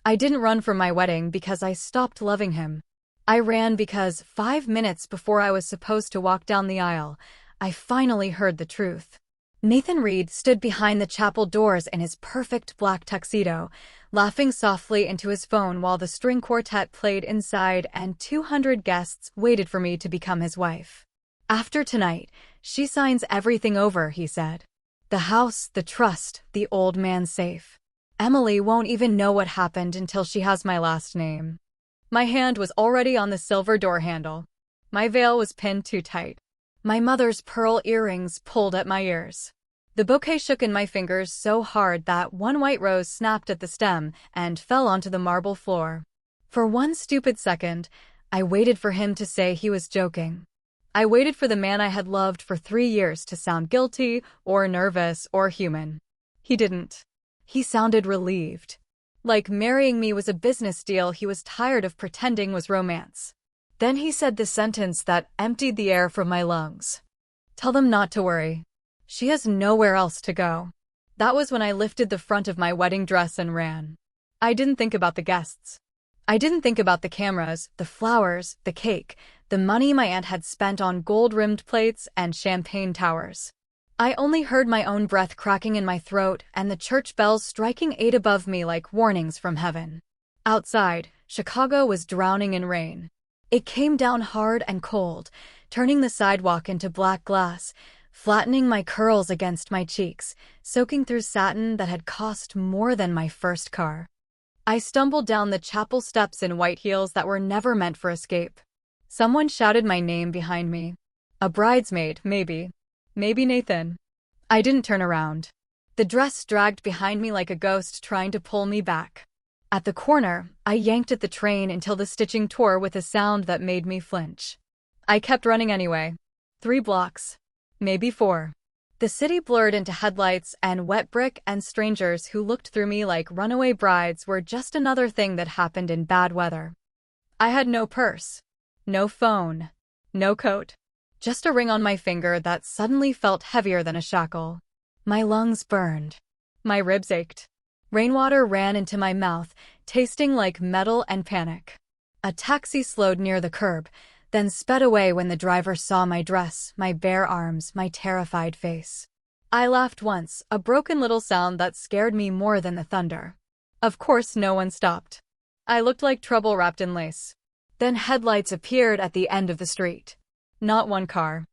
I didn't run from my wedding because I stopped loving him. I ran because 5 minutes before I was supposed to walk down the aisle, I finally heard the truth. Nathan Reed stood behind the chapel doors in his perfect black tuxedo, laughing softly into his phone while the string quartet played inside and 200 guests waited for me to become his wife. After tonight, she signs everything over, he said. The house, the trust, the old man's safe. Emily won't even know what happened until she has my last name. My hand was already on the silver door handle. My veil was pinned too tight. My mother's pearl earrings pulled at my ears. The bouquet shook in my fingers so hard that one white rose snapped at the stem and fell onto the marble floor. For one stupid second, I waited for him to say he was joking. I waited for the man I had loved for 3 years to sound guilty or nervous or human. He didn't. He sounded relieved. Like marrying me was a business deal he was tired of pretending was romance. Then he said the sentence that emptied the air from my lungs. Tell them not to worry. She has nowhere else to go. That was when I lifted the front of my wedding dress and ran. I didn't think about the guests. I didn't think about the cameras, the flowers, the cake, the money my aunt had spent on gold-rimmed plates and champagne towers. I only heard my own breath cracking in my throat and the church bells striking 8 above me like warnings from heaven. Outside, Chicago was drowning in rain. It came down hard and cold, turning the sidewalk into black glass, flattening my curls against my cheeks, soaking through satin that had cost more than my first car. I stumbled down the chapel steps in white heels that were never meant for escape. Someone shouted my name behind me. A bridesmaid, maybe. Maybe Nathan. I didn't turn around. The dress dragged behind me like a ghost trying to pull me back. At the corner, I yanked at the train until the stitching tore with a sound that made me flinch. I kept running anyway. 3 blocks. Maybe 4. The city blurred into headlights and wet brick, and strangers who looked through me like runaway brides were just another thing that happened in bad weather. I had no purse. No phone. No coat. Just a ring on my finger that suddenly felt heavier than a shackle. My lungs burned. My ribs ached. Rainwater ran into my mouth, tasting like metal and panic. A taxi slowed near the curb, then sped away when the driver saw my dress, my bare arms, my terrified face. I laughed once, a broken little sound that scared me more than the thunder. Of course no one stopped. I looked like trouble wrapped in lace. Then headlights appeared at the end of the street. Not 1 car.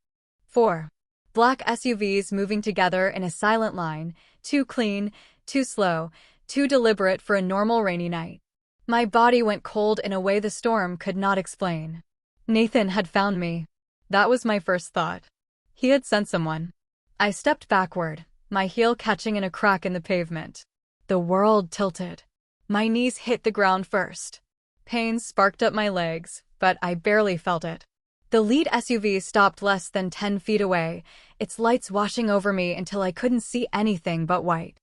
4. Black SUVs moving together in a silent line, too clean, too slow, too deliberate for a normal rainy night. My body went cold in a way the storm could not explain. Nathan had found me. That was my first thought. He had sent someone. I stepped backward, my heel catching in a crack in the pavement. The world tilted. My knees hit the ground first. Pain sparked up my legs, but I barely felt it. The lead SUV stopped less than 10 feet away, its lights washing over me until I couldn't see anything but white.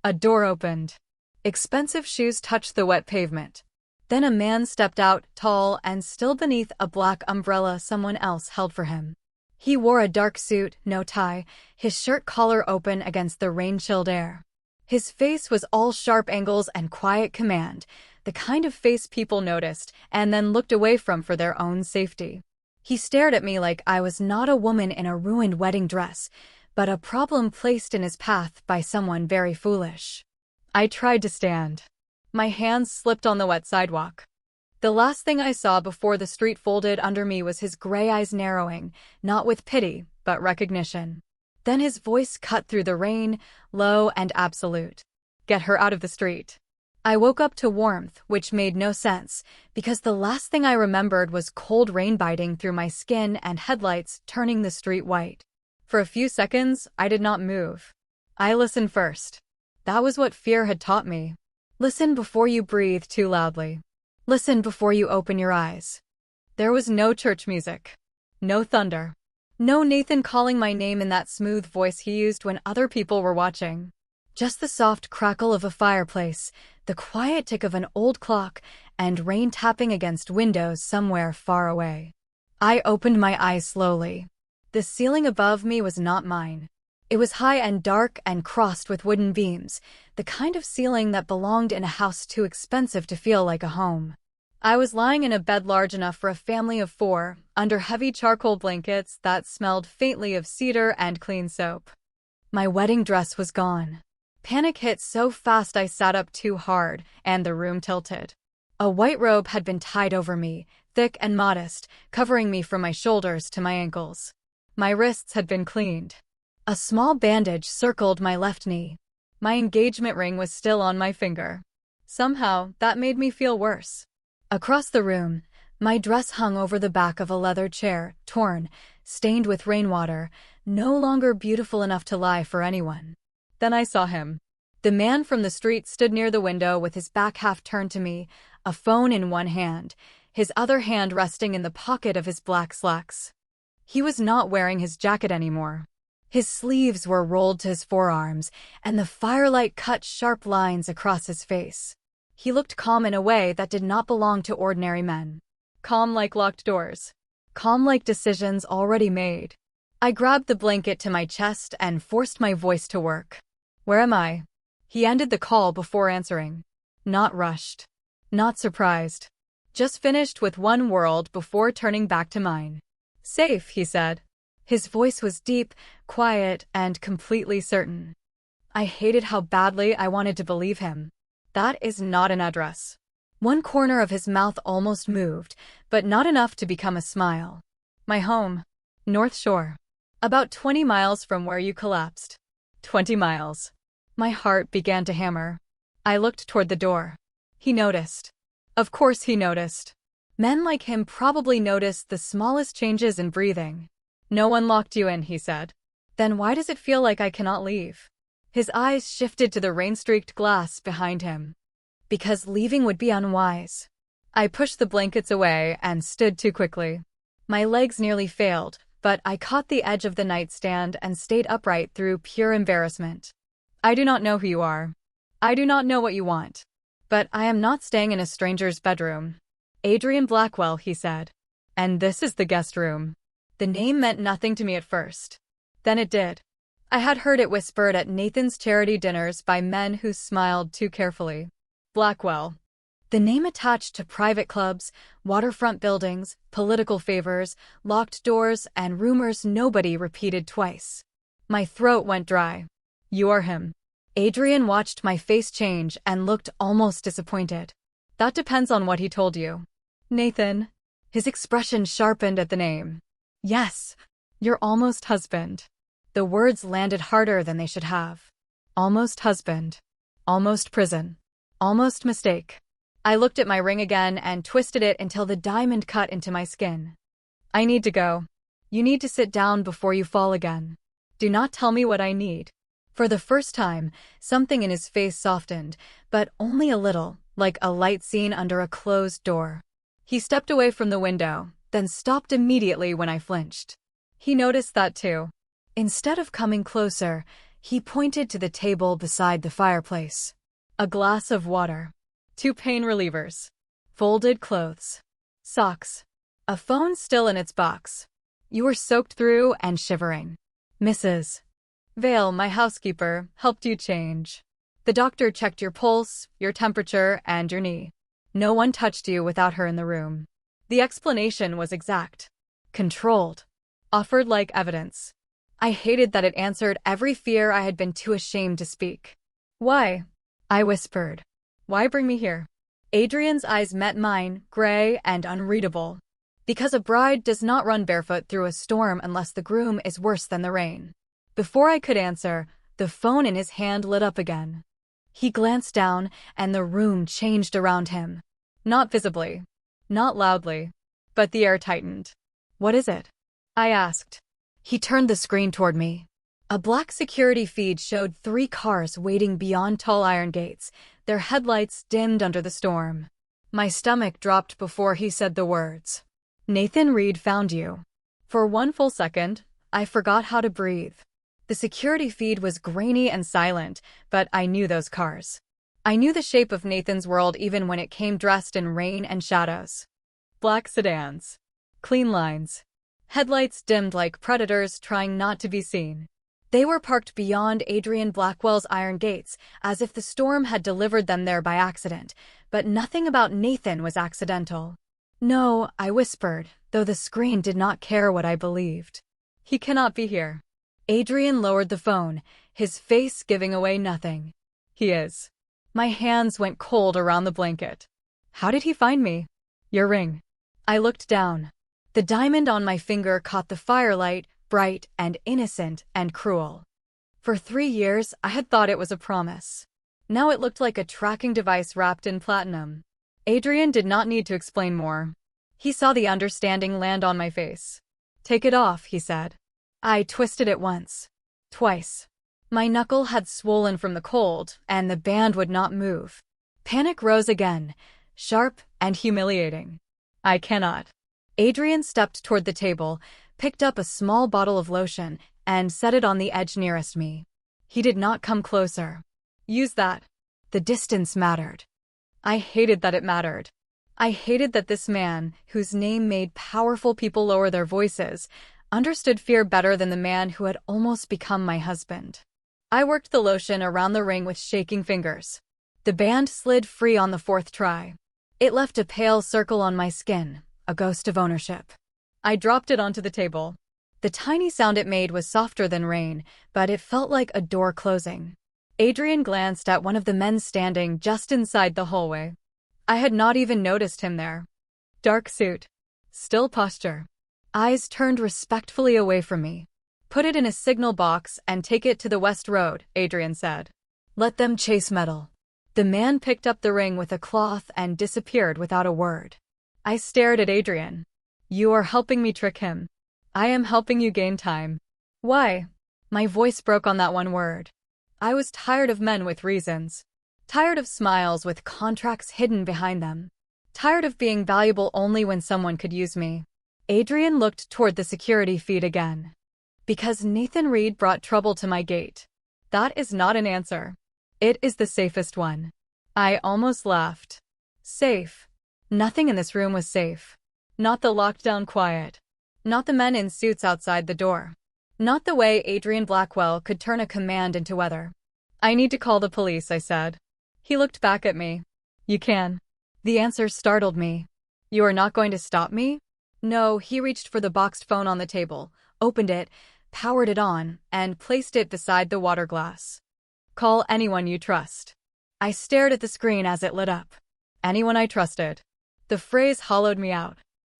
A door opened. Expensive shoes touched the wet pavement. Then a man stepped out, tall and still beneath a black umbrella someone else held for him. He wore a dark suit, no tie, his shirt collar open against the rain-chilled air. His face was all sharp angles and quiet command, the kind of face people noticed and then looked away from for their own safety. He stared at me like I was not a woman in a ruined wedding dress, but a problem placed in his path by someone very foolish. I tried to stand. My hands slipped on the wet sidewalk. The last thing I saw before the street folded under me was his gray eyes narrowing, not with pity, but recognition. Then his voice cut through the rain, low and absolute. Get her out of the street. I woke up to warmth, which made no sense, because the last thing I remembered was cold rain biting through my skin and headlights turning the street white. For a few seconds, I did not move. I listened first. That was what fear had taught me. Listen before you breathe too loudly. Listen before you open your eyes. There was no church music. No thunder. No Nathan calling my name in that smooth voice he used when other people were watching. Just the soft crackle of a fireplace, the quiet tick of an old clock, and rain tapping against windows somewhere far away. I opened my eyes slowly. The ceiling above me was not mine. It was high and dark and crossed with wooden beams, the kind of ceiling that belonged in a house too expensive to feel like a home. I was lying in a bed large enough for a family of 4, under heavy charcoal blankets that smelled faintly of cedar and clean soap. My wedding dress was gone. Panic hit so fast I sat up too hard, and the room tilted. A white robe had been tied over me, thick and modest, covering me from my shoulders to my ankles. My wrists had been cleaned. A small bandage circled my left knee. My engagement ring was still on my finger. Somehow, that made me feel worse. Across the room, my dress hung over the back of a leather chair, torn, stained with rainwater, no longer beautiful enough to lie for anyone. Then I saw him. The man from the street stood near the window with his back half turned to me, a phone in one hand, his other hand resting in the pocket of his black slacks. He was not wearing his jacket anymore. His sleeves were rolled to his forearms, and the firelight cut sharp lines across his face. He looked calm in a way that did not belong to ordinary men. Calm like locked doors. Calm like decisions already made. I grabbed the blanket to my chest and forced my voice to work. "Where am I?" He ended the call before answering. Not rushed. Not surprised. Just finished with one world before turning back to mine. "Safe," he said. His voice was deep, quiet, and completely certain. I hated how badly I wanted to believe him. That is not an address. One corner of his mouth almost moved, but not enough to become a smile. "My home. North Shore. About 20 miles from where you collapsed." 20 miles. My heart began to hammer. I looked toward the door. He noticed. Of course he noticed. Men like him probably noticed the smallest changes in breathing. "No one locked you in," he said. "Then why does it feel like I cannot leave?" His eyes shifted to the rain-streaked glass behind him. "Because leaving would be unwise." I pushed the blankets away and stood too quickly. My legs nearly failed, but I caught the edge of the nightstand and stayed upright through pure embarrassment. "I do not know who you are. I do not know what you want. But I am not staying in a stranger's bedroom." "Adrian Blackwell," he said. "And this is the guest room." The name meant nothing to me at first. Then it did. I had heard it whispered at Nathan's charity dinners by men who smiled too carefully. Blackwell. The name attached to private clubs, waterfront buildings, political favors, locked doors, and rumors nobody repeated twice. My throat went dry. "You are him." Adrian watched my face change and looked almost disappointed. "That depends on what he told you." "Nathan." His expression sharpened at the name. "Yes, your almost husband." The words landed harder than they should have. Almost husband. Almost prison. Almost mistake. I looked at my ring again and twisted it until the diamond cut into my skin. "I need to go. You need to sit down before you fall again. Do not tell me what I need." For the first time, something in his face softened, but only a little, like a light seen under a closed door. He stepped away from the window, then stopped immediately when I flinched. He noticed that too. Instead of coming closer, he pointed to the table beside the fireplace. A glass of water. 2 pain relievers. Folded clothes. Socks. A phone still in its box. "You were soaked through and shivering. Mrs. Vale, my housekeeper, helped you change. The doctor checked your pulse, your temperature, and your knee. No one touched you without her in the room." The explanation was exact. Controlled. Offered like evidence. I hated that it answered every fear I had been too ashamed to speak. "Why?" I whispered. "Why bring me here?" Adrian's eyes met mine, gray and unreadable. "Because a bride does not run barefoot through a storm unless the groom is worse than the rain." Before I could answer, the phone in his hand lit up again. He glanced down, and the room changed around him. Not visibly. Not loudly. But the air tightened. "What is it?" I asked. He turned the screen toward me. A black security feed showed 3 cars waiting beyond tall iron gates, their headlights dimmed under the storm. My stomach dropped before he said the words. "Nathan Reed found you." For one full second, I forgot how to breathe. The security feed was grainy and silent, but I knew those cars. I knew the shape of Nathan's world even when it came dressed in rain and shadows. Black sedans. Clean lines. Headlights dimmed like predators trying not to be seen. They were parked beyond Adrian Blackwell's iron gates, as if the storm had delivered them there by accident, but nothing about Nathan was accidental. "No," I whispered, though the screen did not care what I believed. "He cannot be here." Adrian lowered the phone, his face giving away nothing. "He is." My hands went cold around the blanket. "How did he find me?" "Your ring." I looked down. The diamond on my finger caught the firelight, bright and innocent and cruel. For 3 years, I had thought it was a promise. Now it looked like a tracking device wrapped in platinum. Adrian did not need to explain more. He saw the understanding land on my face. "Take it off," he said. I twisted it once. Twice. My knuckle had swollen from the cold, and the band would not move. Panic rose again, sharp and humiliating. "I cannot." Adrian stepped toward the table, picked up a small bottle of lotion, and set it on the edge nearest me. He did not come closer. "Use that." The distance mattered. I hated that it mattered. I hated that this man, whose name made powerful people lower their voices, understood fear better than the man who had almost become my husband. I worked the lotion around the ring with shaking fingers. The band slid free on the 4th try. It left a pale circle on my skin, a ghost of ownership. I dropped it onto the table. The tiny sound it made was softer than rain, but it felt like a door closing. Adrian glanced at one of the men standing just inside the hallway. I had not even noticed him there. Dark suit. Still posture. Eyes turned respectfully away from me. "Put it in a signal box and take it to the West Road," Adrian said. "Let them chase metal." The man picked up the ring with a cloth and disappeared without a word. I stared at Adrian. "You are helping me trick him. I am helping you gain time." "Why?" My voice broke on that one word. I was tired of men with reasons. Tired of smiles with contracts hidden behind them. Tired of being valuable only when someone could use me. Adrian looked toward the security feed again. "Because Nathan Reed brought trouble to my gate." That is not an answer. It is the safest one. I almost laughed. Safe. Nothing in this room was safe. Not the lockdown quiet. Not the men in suits outside the door. Not the way Adrian Blackwell could turn a command into weather. "I need to call the police," I said. He looked back at me. "You can." The answer startled me. "You are not going to stop me?" No, he reached for the boxed phone on the table, opened it, powered it on, and placed it beside the water glass. "Call anyone you trust." I stared at the screen as it lit up. Anyone I trusted. The phrase hollowed me out.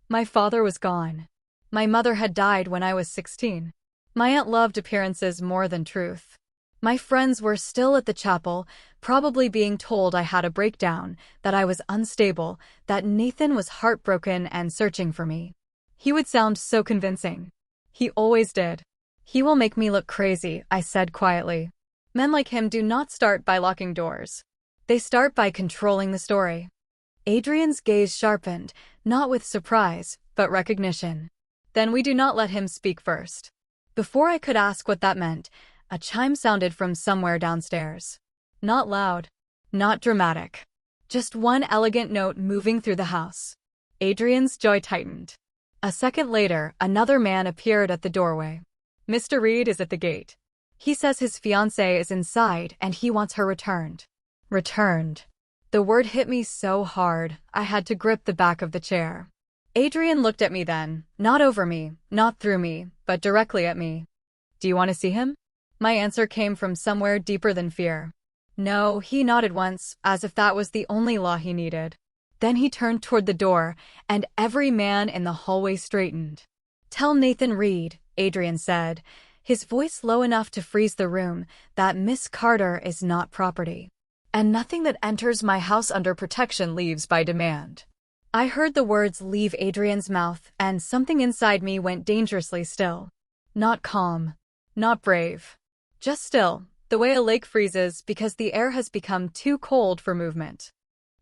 My father was gone. My mother had died when I was 16. My aunt loved appearances more than truth. My friends were still at the chapel, probably being told I had a breakdown, that I was unstable, that Nathan was heartbroken and searching for me. He would sound so convincing. He always did. "He will make me look crazy," I said quietly. Men like him do not start by locking doors. They start by controlling the story. Adrian's gaze sharpened, not with surprise, but recognition. "Then we do not let him speak first." Before I could ask what that meant, a chime sounded from somewhere downstairs. Not loud. Not dramatic. Just one elegant note moving through the house. Adrian's jaw tightened. A second later, another man appeared at the doorway. "Mr. Reed is at the gate. He says his fiancée is inside and he wants her returned." Returned. The word hit me so hard, I had to grip the back of the chair. Adrian looked at me then, not over me, not through me, but directly at me. "Do you want to see him?" My answer came from somewhere deeper than fear. "No," he nodded once, as if that was the only law he needed. Then he turned toward the door, and every man in the hallway straightened. "Tell Nathan Reed," Adrian said, his voice low enough to freeze the room, "that Miss Carter is not property. And nothing that enters my house under protection leaves by demand." I heard the words leave Adrian's mouth, and something inside me went dangerously still. Not calm. Not brave. Just still, the way a lake freezes because the air has become too cold for movement.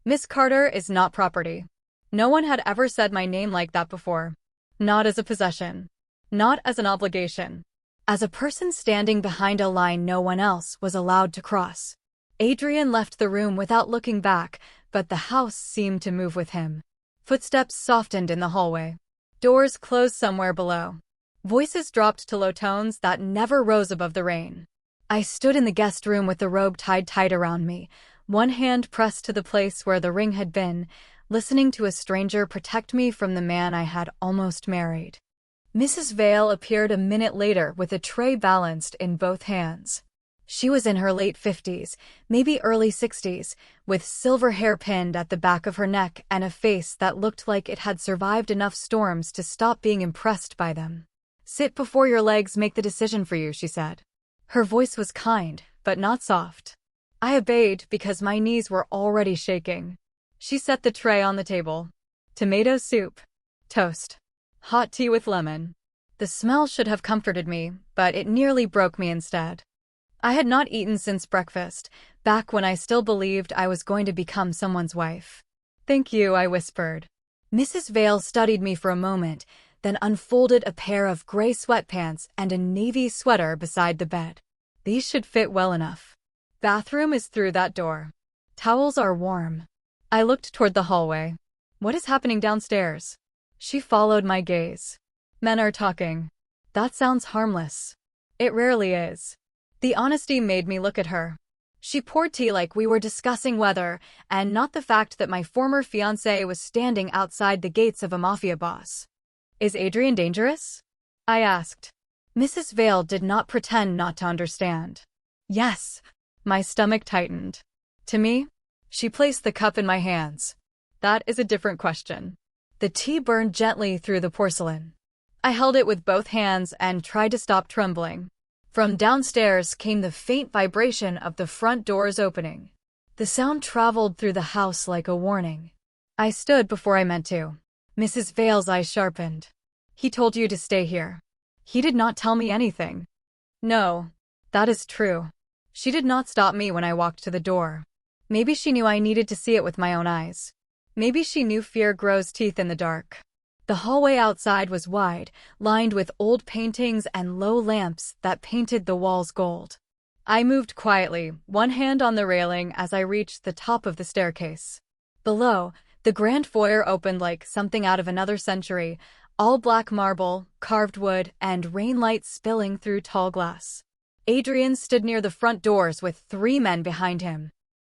Miss Carter is not property. No one had ever said my name like that before. Not as a possession. Not as an obligation. As a person standing behind a line no one else was allowed to cross. Adrian left the room without looking back, but the house seemed to move with him. Footsteps softened in the hallway. Doors closed somewhere below. Voices dropped to low tones that never rose above the rain. I stood in the guest room with the robe tied tight around me, one hand pressed to the place where the ring had been, listening to a stranger protect me from the man I had almost married. Mrs. Vale appeared a minute later with a tray balanced in both hands. She was in her late 50s, maybe early 60s, with silver hair pinned at the back of her neck and a face that looked like it had survived enough storms to stop being impressed by them. "Sit before your legs make the decision for you," she said. Her voice was kind, but not soft. I obeyed because my knees were already shaking. She set the tray on the table. Tomato soup. Toast. Hot tea with lemon. The smell should have comforted me, but it nearly broke me instead. I had not eaten since breakfast, back when I still believed I was going to become someone's wife. "Thank you," I whispered. Mrs. Vale studied me for a moment, then unfolded a pair of gray sweatpants and a navy sweater beside the bed. "These should fit well enough. Bathroom is through that door. Towels are warm." I looked toward the hallway. "What is happening downstairs?" She followed my gaze. "Men are talking." "That sounds harmless." "It rarely is." The honesty made me look at her. She poured tea like we were discussing weather, and not the fact that my former fiancé was standing outside the gates of a Mafia boss. "Is Adrian dangerous?" I asked. Mrs. Vale did not pretend not to understand. "Yes." My stomach tightened. "To me?" She placed the cup in my hands. "That is a different question." The tea burned gently through the porcelain. I held it with both hands and tried to stop trembling. From downstairs came the faint vibration of the front doors opening. The sound traveled through the house like a warning. I stood before I meant to. Mrs. Vale's eyes sharpened. "He told you to stay here." "He did not tell me anything." "No, that is true." She did not stop me when I walked to the door. Maybe she knew I needed to see it with my own eyes. Maybe she knew fear grows teeth in the dark. The hallway outside was wide, lined with old paintings and low lamps that painted the walls gold. I moved quietly, one hand on the railing as I reached the top of the staircase. Below, the grand foyer opened like something out of another century, all black marble, carved wood, and rain light spilling through tall glass. Adrian stood near the front doors with 3 men behind him.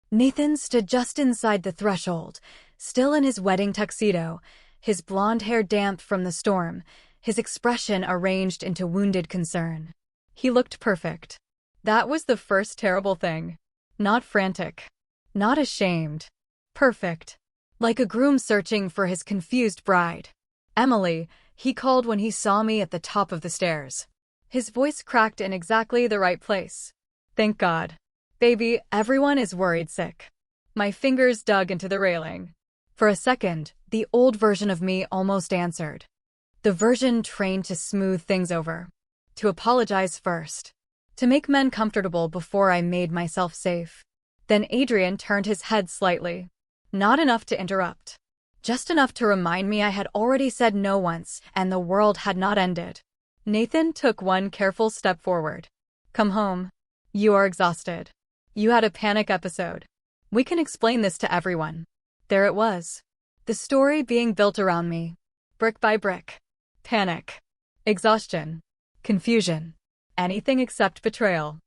Nathan stood just inside the threshold, still in his wedding tuxedo, his blonde hair damp from the storm, his expression arranged into wounded concern. He looked perfect. That was the first terrible thing. Not frantic. Not ashamed. Perfect. Like a groom searching for his confused bride. "Emily," he called when he saw me at the top of the stairs. His voice cracked in exactly the right place. "Thank God. Baby, everyone is worried sick." My fingers dug into the railing. For a second, the old version of me almost answered. The version trained to smooth things over. To apologize first. To make men comfortable before I made myself safe. Then Adrian turned his head slightly. Not enough to interrupt. Just enough to remind me I had already said no once, and the world had not ended. Nathan took one careful step forward. "Come home. You are exhausted. You had a panic episode. We can explain this to everyone." There it was. The story being built around me. Brick by brick. Panic. Exhaustion. Confusion. Anything except betrayal.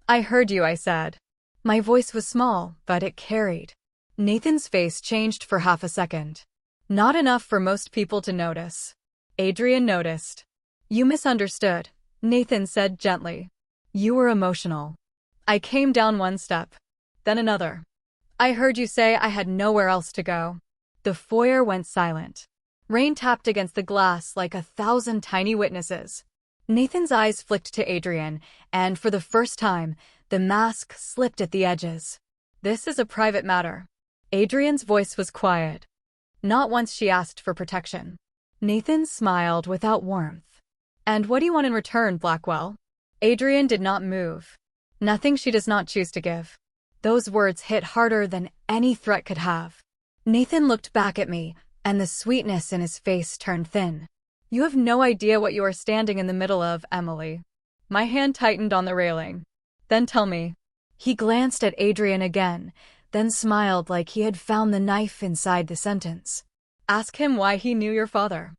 "I heard you," I said. My voice was small, but it carried. Nathan's face changed for half a second. Not enough for most people to notice. Adrian noticed. "You misunderstood," Nathan said gently. "You were emotional." I came down one step. Then another. "I heard you say I had nowhere else to go." The foyer went silent. Rain tapped against the glass like 1,000 tiny witnesses. Nathan's eyes flicked to Adrian, and for the first time, the mask slipped at the edges. "This is a private matter." Adrian's voice was quiet. Not once she asked for protection. Nathan smiled without warmth. "And what do you want in return, Blackwell?" Adrian did not move. "Nothing she does not choose to give." Those words hit harder than any threat could have. Nathan looked back at me, and the sweetness in his face turned thin. "You have no idea what you are standing in the middle of, Emily." My hand tightened on the railing. "Then tell me." He glanced at Adrian again, then smiled like he had found the knife inside the sentence. "Ask him why he knew your father."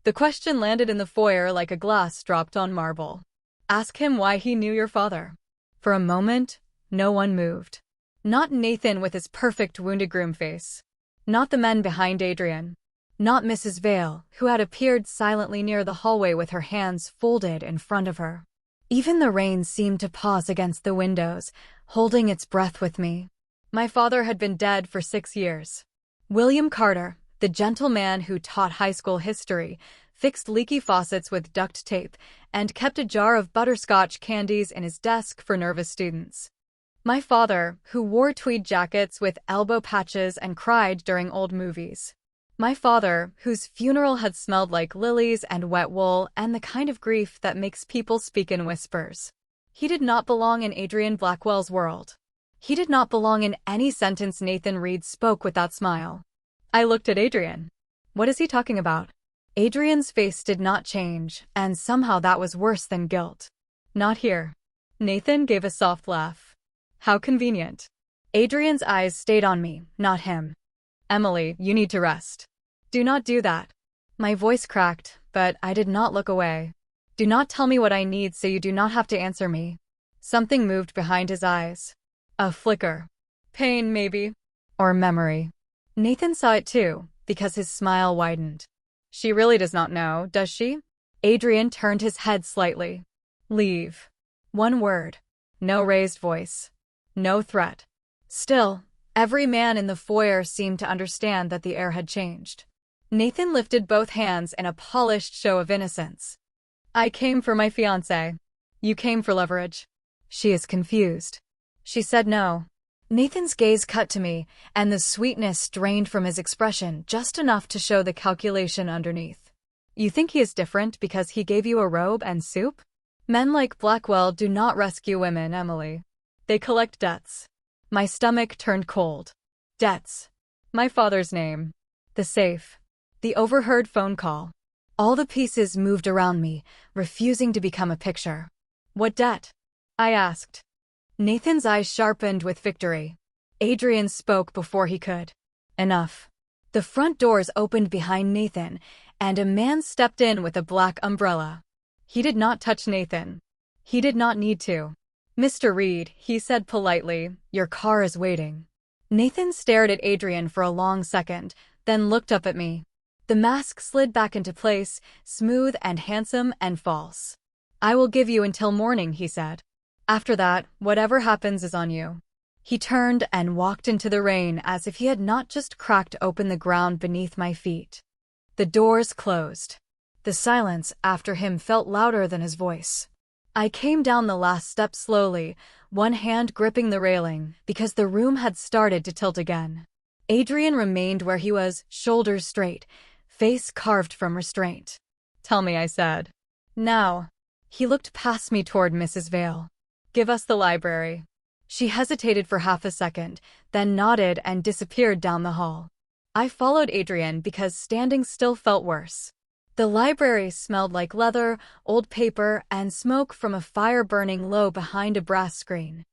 The question landed in the foyer like a glass dropped on marble. Ask him why he knew your father. For a moment, no one moved. Not Nathan with his perfect wounded groom face. Not the men behind Adrian. Not Mrs. Vale, who had appeared silently near the hallway with her hands folded in front of her. Even the rain seemed to pause against the windows, holding its breath with me. My father had been dead for 6 years. William Carter, the gentleman who taught high school history, fixed leaky faucets with duct tape, and kept a jar of butterscotch candies in his desk for nervous students. My father, who wore tweed jackets with elbow patches and cried during old movies. My father, whose funeral had smelled like lilies and wet wool and the kind of grief that makes people speak in whispers. He did not belong in Adrian Blackwell's world. He did not belong in any sentence Nathan Reed spoke with that smile. I looked at Adrian. What is he talking about? Adrian's face did not change, and somehow that was worse than guilt. Not here. Nathan gave a soft laugh. How convenient. Adrian's eyes stayed on me, not him. Emily, you need to rest. Do not do that. My voice cracked, but I did not look away. Do not tell me what I need so you do not have to answer me. Something moved behind his eyes. A flicker. Pain, maybe. Or memory. Nathan saw it too, because his smile widened. She really does not know, does she? Adrian turned his head slightly. Leave. One word. No raised voice. No threat. Still, every man in the foyer seemed to understand that the air had changed. Nathan lifted both hands in a polished show of innocence. I came for my fiancé. You came for leverage. She is confused. She said no. Nathan's gaze cut to me, and the sweetness drained from his expression just enough to show the calculation underneath. You think he is different because he gave you a robe and soup? Men like Blackwell do not rescue women, Emily. They collect debts. My stomach turned cold. Debts. My father's name. The safe. The overheard phone call. All the pieces moved around me, refusing to become a picture. What debt? I asked. Nathan's eyes sharpened with victory. Adrian spoke before he could. Enough. The front doors opened behind Nathan, and a man stepped in with a black umbrella. He did not touch Nathan. He did not need to. Mr. Reed, he said politely, your car is waiting. Nathan stared at Adrian for a long second, then looked up at me. The mask slid back into place, smooth and handsome and false. I will give you until morning, he said. After that, whatever happens is on you. He turned and walked into the rain as if he had not just cracked open the ground beneath my feet. The doors closed. The silence after him felt louder than his voice. I came down the last step slowly, one hand gripping the railing, because the room had started to tilt again. Adrian remained where he was, shoulders straight, face carved from restraint. Tell me, I said. Now. He looked past me toward Mrs. Vale. Give us the library. She hesitated for half a second, then nodded and disappeared down the hall. I followed Adrian because standing still felt worse. The library smelled like leather, old paper, and smoke from a fire burning low behind a brass screen.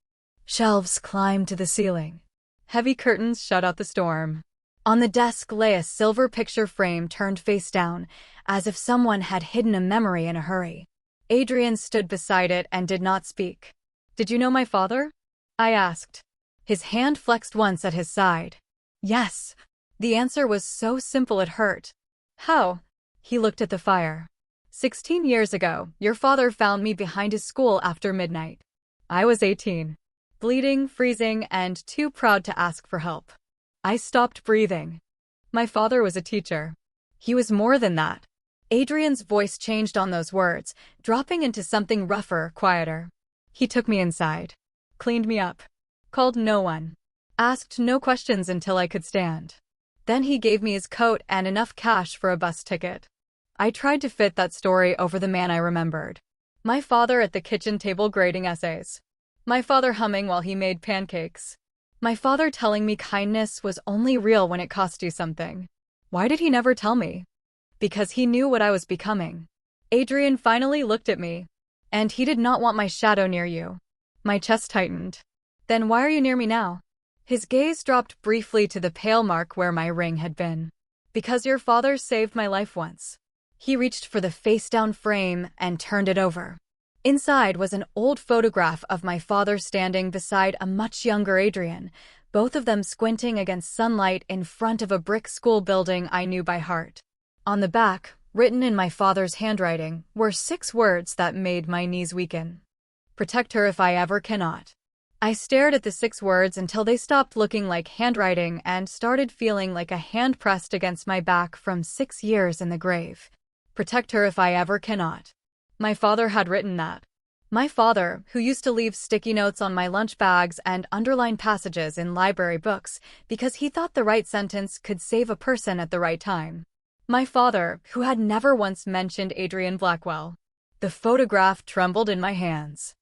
Shelves climbed to the ceiling. Heavy curtains shut out the storm. On the desk lay a silver picture frame turned face down, as if someone had hidden a memory in a hurry. Adrian stood beside it and did not speak. Did you know my father? I asked. His hand flexed once at his side. Yes. The answer was so simple it hurt. How? He looked at the fire. 16 years ago, your father found me behind his school after midnight. I was 18. Bleeding, freezing, and too proud to ask for help. I stopped breathing. My father was a teacher. He was more than that. Adrian's voice changed on those words, dropping into something rougher, quieter. He took me inside. Cleaned me up. Called no one. Asked no questions until I could stand. Then he gave me his coat and enough cash for a bus ticket. I tried to fit that story over the man I remembered. My father at the kitchen table grading essays. My father humming while he made pancakes. My father telling me kindness was only real when it cost you something. Why did he never tell me? Because he knew what I was becoming. Adrian finally looked at me. And he did not want my shadow near you. My chest tightened. Then why are you near me now? His gaze dropped briefly to the pale mark where my ring had been. Because your father saved my life once. He reached for the face-down frame and turned it over. Inside was an old photograph of my father standing beside a much younger Adrian, both of them squinting against sunlight in front of a brick school building I knew by heart. On the back, written in my father's handwriting, were 6 words that made my knees weaken. Protect her if I ever cannot. I stared at the 6 words until they stopped looking like handwriting and started feeling like a hand pressed against my back from 6 years in the grave. Protect her if I ever cannot. My father had written that. My father, who used to leave sticky notes on my lunch bags and underline passages in library books because he thought the right sentence could save a person at the right time. My father, who had never once mentioned Adrian Blackwell. The photograph trembled in my hands.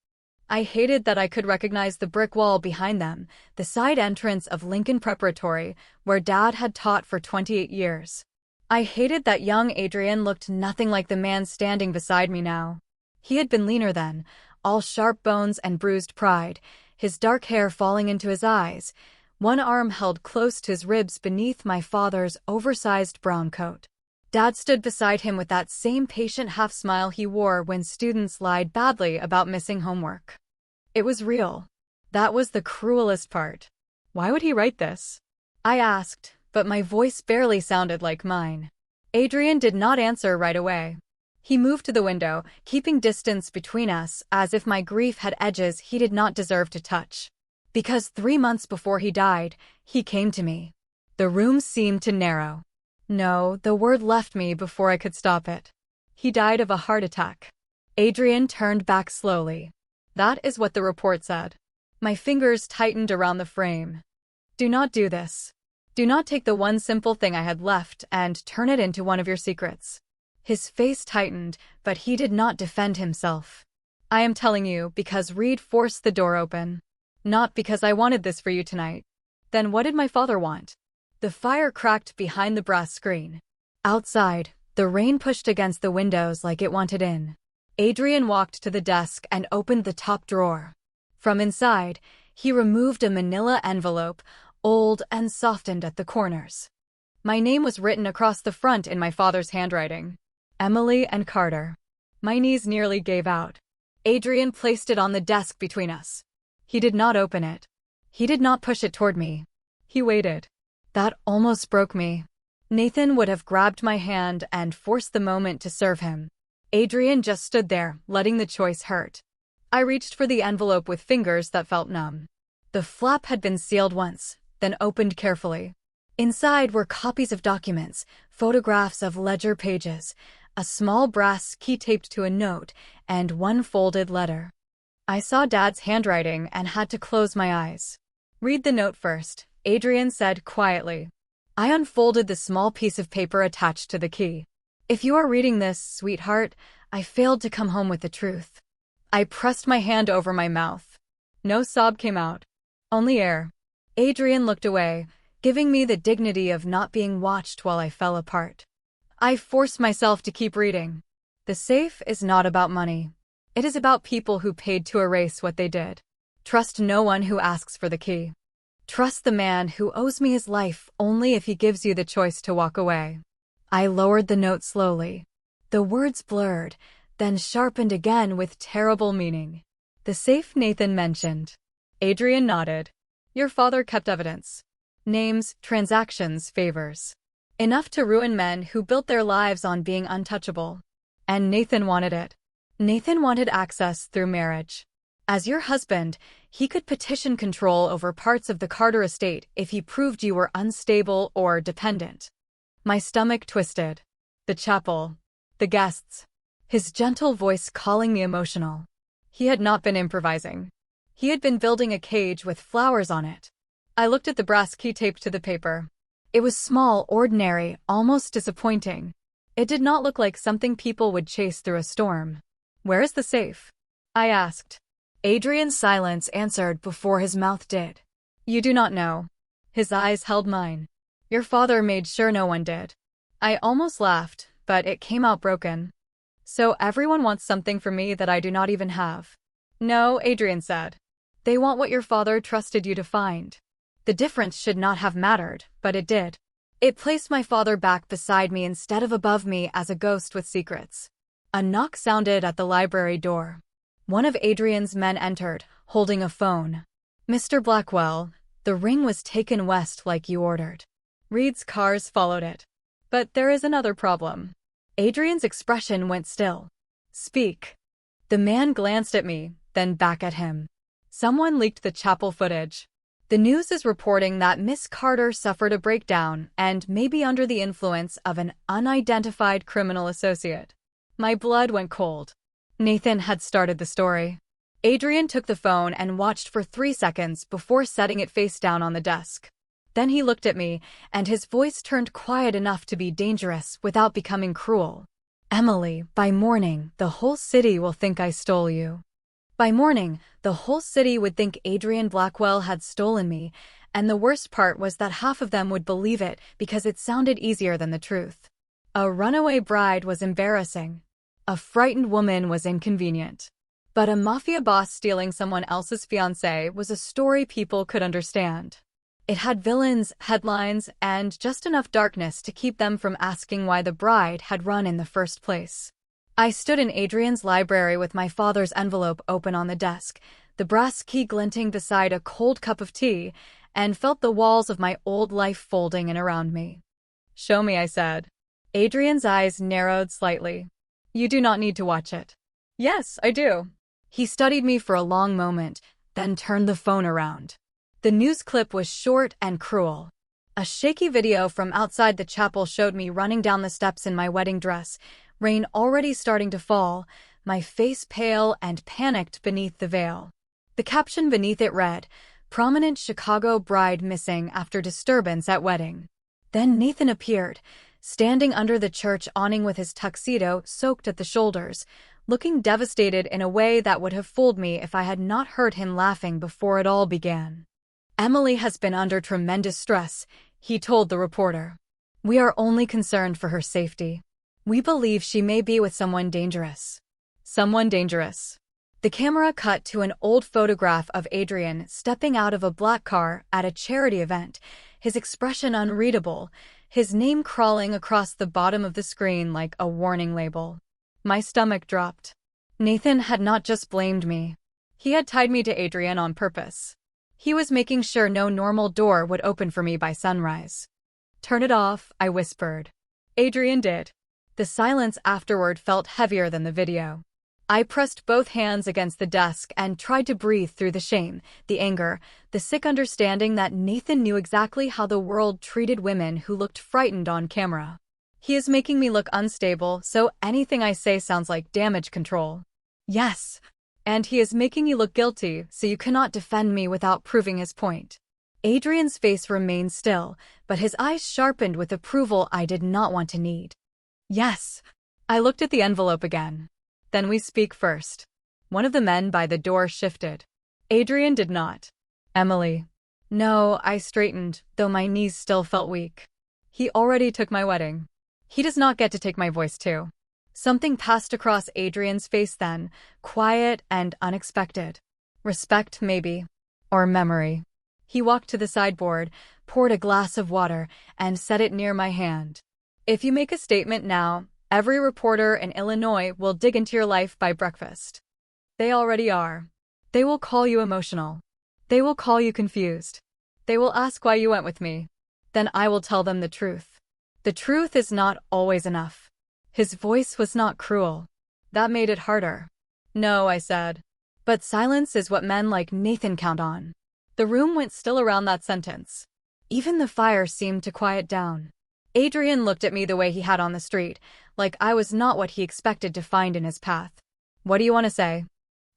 I hated that I could recognize the brick wall behind them, the side entrance of Lincoln Preparatory, where Dad had taught for 28 years. I hated that young Adrian looked nothing like the man standing beside me now. He had been leaner then, all sharp bones and bruised pride, his dark hair falling into his eyes, one arm held close to his ribs beneath my father's oversized brown coat. Dad stood beside him with that same patient half-smile he wore when students lied badly about missing homework. It was real. That was the cruelest part. Why would he write this? I asked, but my voice barely sounded like mine. Adrian did not answer right away. He moved to the window, keeping distance between us as if my grief had edges he did not deserve to touch. Because 3 months before he died, he came to me. The room seemed to narrow. No, the word left me before I could stop it. He died of a heart attack. Adrian turned back slowly. That is what the report said. My fingers tightened around the frame. Do not do this. Do not take the one simple thing I had left and turn it into one of your secrets. His face tightened, but he did not defend himself. I am telling you because Reed forced the door open. Not because I wanted this for you tonight. Then what did my father want? The fire cracked behind the brass screen. Outside, the rain pushed against the windows like it wanted in. Adrian walked to the desk and opened the top drawer. From inside, he removed a manila envelope, old and softened at the corners. My name was written across the front in my father's handwriting. Emily and Carter. My knees nearly gave out. Adrian placed it on the desk between us. He did not open it. He did not push it toward me. He waited. That almost broke me. Nathan would have grabbed my hand and forced the moment to serve him. Adrian just stood there, letting the choice hurt. I reached for the envelope with fingers that felt numb. The flap had been sealed once, then opened carefully. Inside were copies of documents, photographs of ledger pages, a small brass key taped to a note, and one folded letter. I saw Dad's handwriting and had to close my eyes. Read the note first, Adrian said quietly. I unfolded the small piece of paper attached to the key. If you are reading this, sweetheart, I failed to come home with the truth. I pressed my hand over my mouth. No sob came out. Only air. Adrian looked away, giving me the dignity of not being watched while I fell apart. I forced myself to keep reading. The safe is not about money. It is about people who paid to erase what they did. Trust no one who asks for the key. Trust the man who owes me his life only if he gives you the choice to walk away. I lowered the note slowly. The words blurred, then sharpened again with terrible meaning. The safe Nathan mentioned. Adrian nodded. Your father kept evidence. Names, transactions, favors. Enough to ruin men who built their lives on being untouchable. And Nathan wanted it. Nathan wanted access through marriage. As your husband, he could petition control over parts of the Carter estate if he proved you were unstable or dependent. My stomach twisted. The chapel. The guests. His gentle voice calling me emotional. He had not been improvising. He had been building a cage with flowers on it. I looked at the brass key taped to the paper. It was small, ordinary, almost disappointing. It did not look like something people would chase through a storm. Where is the safe? I asked. Adrian's silence answered before his mouth did. You do not know. His eyes held mine. Your father made sure no one did. I almost laughed, but it came out broken. So everyone wants something from me that I do not even have. No, Adrian said. They want what your father trusted you to find. The difference should not have mattered, but it did. It placed my father back beside me instead of above me as a ghost with secrets. A knock sounded at the library door. One of Adrian's men entered, holding a phone. "Mr. Blackwell, the ring was taken west like you ordered." Reed's cars followed it. "But there is another problem." Adrian's expression went still. "Speak." The man glanced at me, then back at him. "Someone leaked the chapel footage. The news is reporting that Miss Carter suffered a breakdown and may be under the influence of an unidentified criminal associate." My blood went cold. Nathan had started the story. Adrian took the phone and watched for 3 seconds before setting it face down on the desk. Then he looked at me, and his voice turned quiet enough to be dangerous without becoming cruel. "Emily, by morning, the whole city will think I stole you." By morning, the whole city would think Adrian Blackwell had stolen me, and the worst part was that half of them would believe it because it sounded easier than the truth. A runaway bride was embarrassing. A frightened woman was inconvenient. But a mafia boss stealing someone else's fiancé was a story people could understand. It had villains, headlines, and just enough darkness to keep them from asking why the bride had run in the first place. I stood in Adrian's library with my father's envelope open on the desk, the brass key glinting beside a cold cup of tea, and felt the walls of my old life folding in around me. "Show me," I said. Adrian's eyes narrowed slightly. "You do not need to watch it." "Yes, I do." He studied me for a long moment, then turned the phone around. The news clip was short and cruel. A shaky video from outside the chapel showed me running down the steps in my wedding dress, rain already starting to fall, my face pale and panicked beneath the veil. The caption beneath it read, "Prominent Chicago bride missing after disturbance at wedding." Then Nathan appeared, standing under the church awning with his tuxedo soaked at the shoulders, looking devastated in a way that would have fooled me if I had not heard him laughing before it all began. "Emily has been under tremendous stress," he told the reporter. "We are only concerned for her safety. We believe she may be with someone dangerous." Someone dangerous. The camera cut to an old photograph of Adrian stepping out of a black car at a charity event, his expression unreadable, his name crawling across the bottom of the screen like a warning label. My stomach dropped. Nathan had not just blamed me. He had tied me to Adrian on purpose. He was making sure no normal door would open for me by sunrise. "Turn it off," I whispered. Adrian did. The silence afterward felt heavier than the video. I pressed both hands against the desk and tried to breathe through the shame, the anger, the sick understanding that Nathan knew exactly how the world treated women who looked frightened on camera. He is making me look unstable, so anything I say sounds like damage control. Yes. And he is making you look guilty, so you cannot defend me without proving his point. Adrian's face remained still, but his eyes sharpened with approval I did not want to need. "Yes." I looked at the envelope again. "Then we speak first." One of the men by the door shifted. Adrian did not. "Emily." "No," I straightened, though my knees still felt weak. "He already took my wedding. He does not get to take my voice too." Something passed across Adrian's face then, quiet and unexpected. Respect, maybe. Or memory. He walked to the sideboard, poured a glass of water, and set it near my hand. "If you make a statement now, every reporter in Illinois will dig into your life by breakfast. They already are. They will call you emotional. They will call you confused. They will ask why you went with me. Then I will tell them the truth. The truth is not always enough." His voice was not cruel. That made it harder. "No," I said. "But silence is what men like Nathan count on." The room went still around that sentence. Even the fire seemed to quiet down. Adrian looked at me the way he had on the street, like I was not what he expected to find in his path. "What do you want to say?"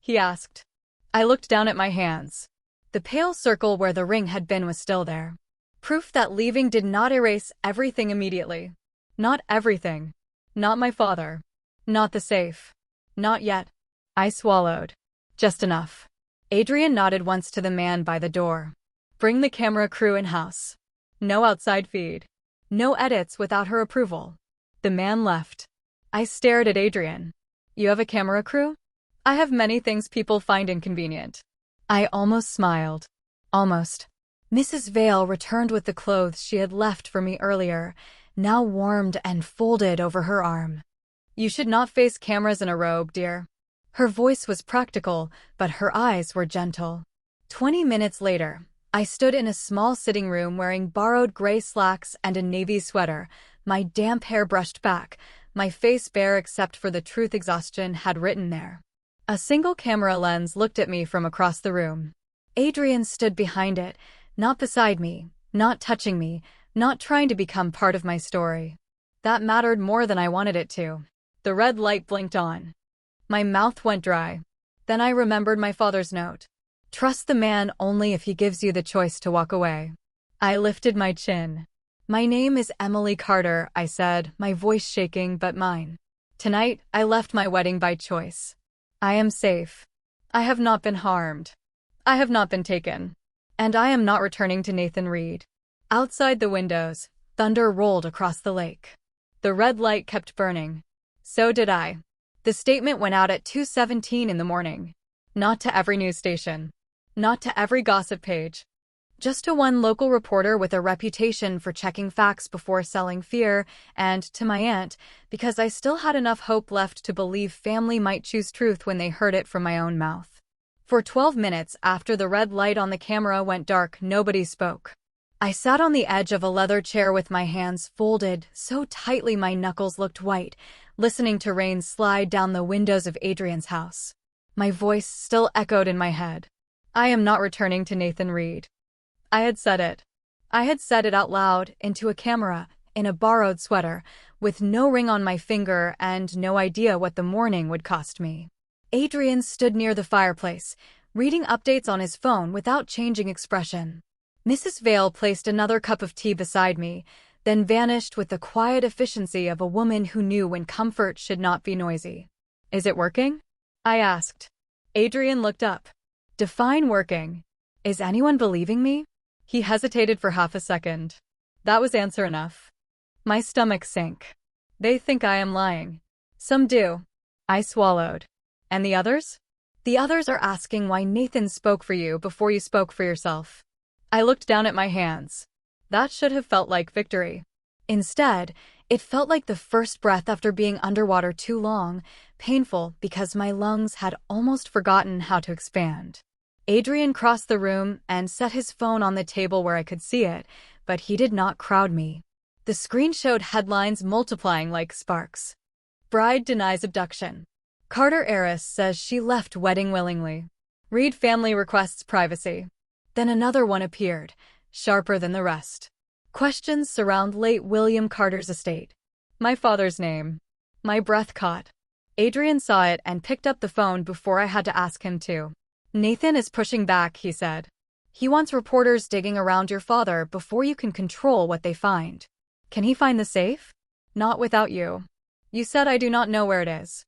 he asked. I looked down at my hands. The pale circle where the ring had been was still there. Proof that leaving did not erase everything immediately. Not everything. Not my father. Not the safe. Not yet. I swallowed. Just enough. Adrian nodded once to the man by the door. "Bring the camera crew in-house. No outside feed. No edits without her approval." The man left. I stared at Adrian. "You have a camera crew?" "I have many things people find inconvenient." I almost smiled. Almost. Mrs. Vale returned with the clothes she had left for me earlier, now warmed and folded over her arm. "You should not face cameras in a robe, dear." Her voice was practical, but her eyes were gentle. 20 minutes later, I stood in a small sitting room wearing borrowed gray slacks and a navy sweater, my damp hair brushed back, my face bare except for the truth exhaustion had written there. A single camera lens looked at me from across the room. Adrian stood behind it, not beside me, not touching me, not trying to become part of my story. That mattered more than I wanted it to. The red light blinked on. My mouth went dry. Then I remembered my father's note. "Trust the man only if he gives you the choice to walk away." I lifted my chin. "My name is Emily Carter," I said, my voice shaking but mine. "Tonight, I left my wedding by choice. I am safe. I have not been harmed. I have not been taken. And I am not returning to Nathan Reed." Outside the windows, thunder rolled across the lake. The red light kept burning. So did I. The statement went out at 2:17 in the morning. Not to every news station. Not to every gossip page. Just to one local reporter with a reputation for checking facts before selling fear, and to my aunt, because I still had enough hope left to believe family might choose truth when they heard it from my own mouth. For 12 minutes after the red light on the camera went dark, nobody spoke. I sat on the edge of a leather chair with my hands folded so tightly my knuckles looked white, listening to rain slide down the windows of Adrian's house. My voice still echoed in my head. I am not returning to Nathan Reed. I had said it. I had said it out loud, into a camera, in a borrowed sweater, with no ring on my finger and no idea what the morning would cost me. Adrian stood near the fireplace, reading updates on his phone without changing expression. Mrs. Vale placed another cup of tea beside me, then vanished with the quiet efficiency of a woman who knew when comfort should not be noisy. "Is it working?" I asked. Adrian looked up. "Define working. Is anyone believing me?" He hesitated for half a second. That was answer enough. My stomach sank. "They think I am lying." "Some do." I swallowed. "And the others?" "The others are asking why Nathan spoke for you before you spoke for yourself." I looked down at my hands. That should have felt like victory. Instead, it felt like the first breath after being underwater too long, painful because my lungs had almost forgotten how to expand. Adrian crossed the room and set his phone on the table where I could see it, but he did not crowd me. The screen showed headlines multiplying like sparks. "Bride denies abduction. Carter heiress says she left wedding willingly. Reed family requests privacy." Then another one appeared, sharper than the rest. "Questions surround late William Carter's estate." My father's name. My breath caught. Adrian saw it and picked up the phone before I had to ask him to. "Nathan is pushing back," he said. "He wants reporters digging around your father before you can control what they find." "Can he find the safe?" "Not without you. You said I do not know where it is.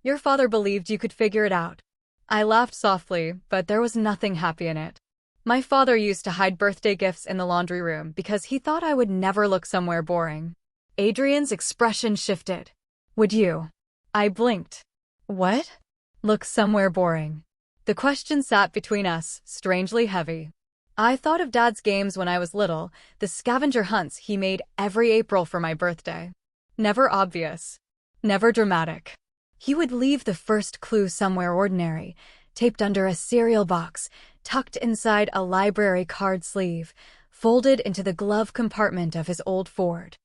Your father believed you could figure it out." I laughed softly, but there was nothing happy in it. My father used to hide birthday gifts in the laundry room because he thought I would never look somewhere boring. Adrian's expression shifted. "Would you?" I blinked. "What?" "Look somewhere boring." The question sat between us, strangely heavy. I thought of Dad's games when I was little, the scavenger hunts he made every April for my birthday. Never obvious. Never dramatic. He would leave the first clue somewhere ordinary, taped under a cereal box, tucked inside a library card sleeve, folded into the glove compartment of his old Ford.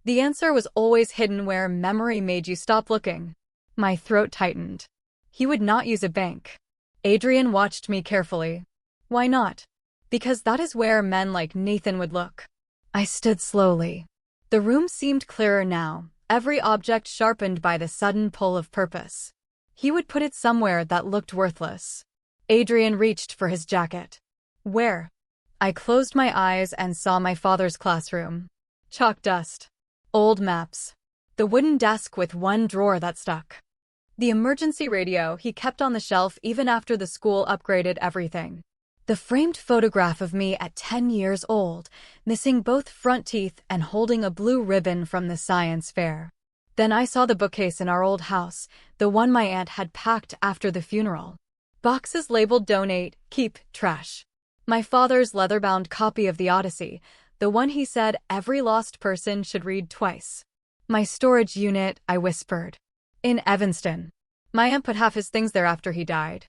The answer was always hidden where memory made you stop looking. My throat tightened. He would not use a bank. Adrian watched me carefully. Why not? Because that is where men like Nathan would look. I stood slowly. The room seemed clearer now, every object sharpened by the sudden pull of purpose. He would put it somewhere that looked worthless. Adrian reached for his jacket. "Where?" I closed my eyes and saw my father's classroom. Chalk dust. Old maps. The wooden desk with one drawer that stuck. The emergency radio he kept on the shelf even after the school upgraded everything. The framed photograph of me at 10 years old, missing both front teeth and holding a blue ribbon from the science fair. Then I saw the bookcase in our old house, the one my aunt had packed after the funeral. Boxes labeled donate, keep, trash. My father's leather-bound copy of the Odyssey, the one he said every lost person should read twice. My storage unit, I whispered. In Evanston. My aunt put half his things there after he died.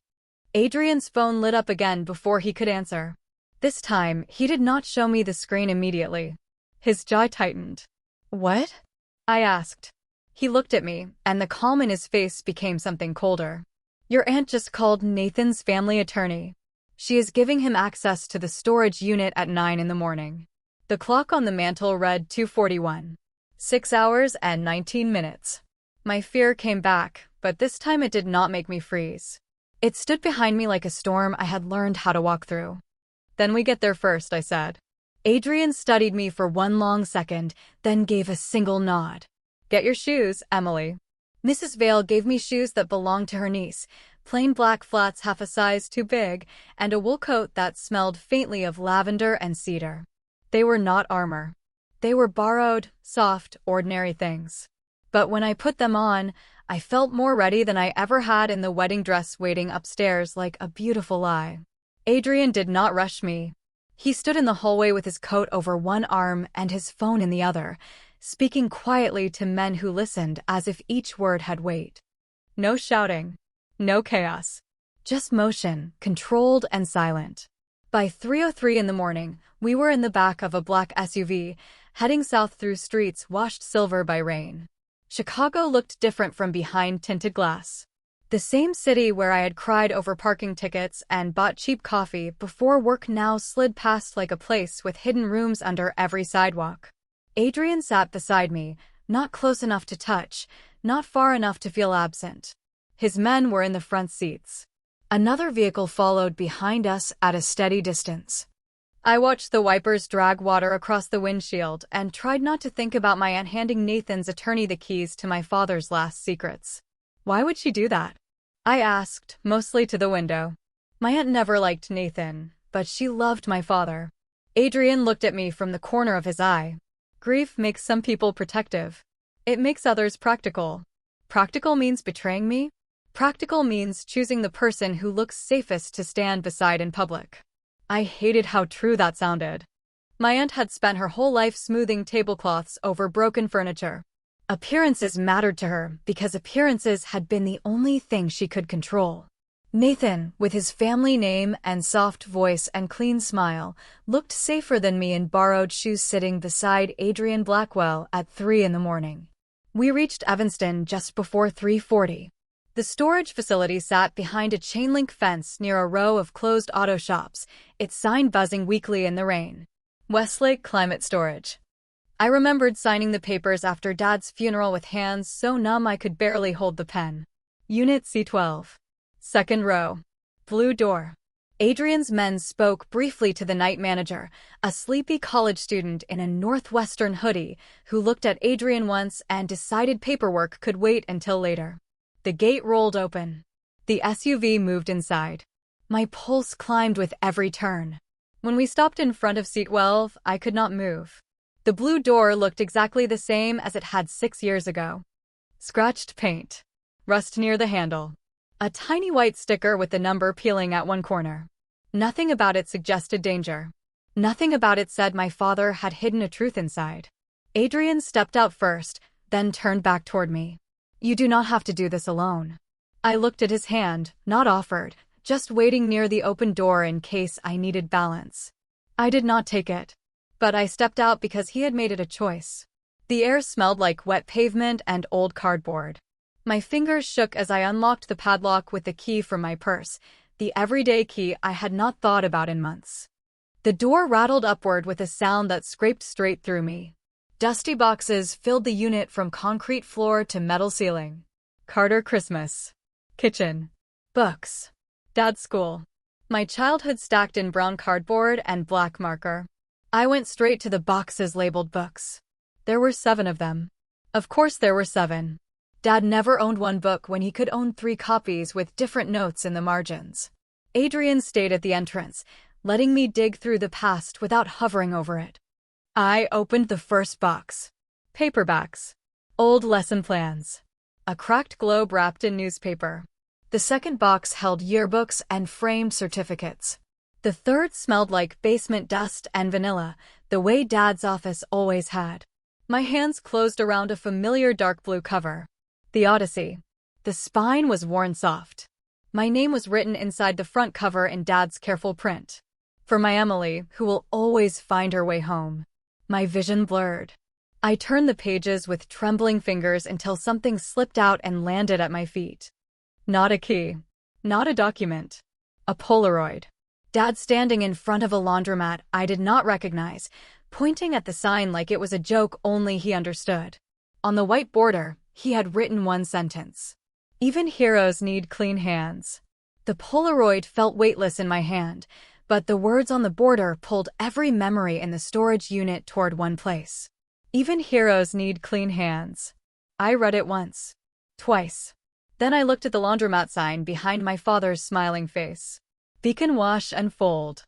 Adrian's phone lit up again before he could answer. This time, he did not show me the screen immediately. His jaw tightened. What? I asked. He looked at me, and the calm in his face became something colder. Your aunt just called Nathan's family attorney. She is giving him access to the storage unit at 9 in the morning. The clock on the mantel read 2:41. 6 hours and 19 minutes. My fear came back, but this time it did not make me freeze. It stood behind me like a storm I had learned how to walk through. Then we get there first, I said. Adrian studied me for one long second, then gave a single nod. Get your shoes, Emily. Mrs. Vale gave me shoes that belonged to her niece, plain black flats half a size too big, and a wool coat that smelled faintly of lavender and cedar. They were not armor. They were borrowed, soft, ordinary things. But when I put them on, I felt more ready than I ever had in the wedding dress waiting upstairs like a beautiful lie. Adrian did not rush me. He stood in the hallway with his coat over one arm and his phone in the other, speaking quietly to men who listened as if each word had weight. No shouting. No chaos. Just motion, controlled and silent. By 3:03 in the morning, we were in the back of a black SUV, heading south through streets washed silver by rain. Chicago looked different from behind tinted glass. The same city where I had cried over parking tickets and bought cheap coffee before work now slid past like a place with hidden rooms under every sidewalk. Adrian sat beside me, not close enough to touch, not far enough to feel absent. His men were in the front seats. Another vehicle followed behind us at a steady distance. I watched the wipers drag water across the windshield and tried not to think about my aunt handing Nathan's attorney the keys to my father's last secrets. Why would she do that? I asked, mostly to the window. My aunt never liked Nathan, but she loved my father. Adrian looked at me from the corner of his eye. Grief makes some people protective. It makes others practical. Practical means betraying me. Practical means choosing the person who looks safest to stand beside in public. I hated how true that sounded. My aunt had spent her whole life smoothing tablecloths over broken furniture. Appearances mattered to her because appearances had been the only thing she could control. Nathan, with his family name and soft voice and clean smile, looked safer than me in borrowed shoes sitting beside Adrian Blackwell at 3 in the morning. We reached Evanston just before 3:40. The storage facility sat behind a chain-link fence near a row of closed auto shops, its sign buzzing weakly in the rain. Westlake Climate Storage. I remembered signing the papers after Dad's funeral with hands so numb I could barely hold the pen. Unit C12. Second row. Blue door. Adrian's men spoke briefly to the night manager, a sleepy college student in a Northwestern hoodie who looked at Adrian once and decided paperwork could wait until later. The gate rolled open. The SUV moved inside. My pulse climbed with every turn. When we stopped in front of seat 12, I could not move. The blue door looked exactly the same as it had 6 years ago. Scratched paint. Rust near the handle. A tiny white sticker with the number peeling at one corner. Nothing about it suggested danger. Nothing about it said my father had hidden a truth inside. Adrian stepped out first, then turned back toward me. You do not have to do this alone. I looked at his hand, not offered, just waiting near the open door in case I needed balance. I did not take it. But I stepped out because he had made it a choice. The air smelled like wet pavement and old cardboard. My fingers shook as I unlocked the padlock with the key from my purse, the everyday key I had not thought about in months. The door rattled upward with a sound that scraped straight through me. Dusty boxes filled the unit from concrete floor to metal ceiling. Carter Christmas. Kitchen. Books. Dad's school. My childhood stacked in brown cardboard and black marker. I went straight to the boxes labeled books. There were 7 of them. Of course there were 7. Dad never owned one book when he could own 3 copies with different notes in the margins. Adrian stayed at the entrance, letting me dig through the past without hovering over it. I opened the first box. Paperbacks. Old lesson plans. A cracked globe wrapped in newspaper. The second box held yearbooks and framed certificates. The third smelled like basement dust and vanilla, the way Dad's office always had. My hands closed around a familiar dark blue cover. The Odyssey. The spine was worn soft. My name was written inside the front cover in Dad's careful print. For my Emily, who will always find her way home. My vision blurred. I turned the pages with trembling fingers until something slipped out and landed at my feet. Not a key. Not a document. A Polaroid. Dad standing in front of a laundromat I did not recognize, pointing at the sign like it was a joke only he understood. On the white border, he had written one sentence. Even heroes need clean hands. The Polaroid felt weightless in my hand, but the words on the border pulled every memory in the storage unit toward one place. Even heroes need clean hands. I read it once. Twice. Then I looked at the laundromat sign behind my father's smiling face. Beacon wash and fold.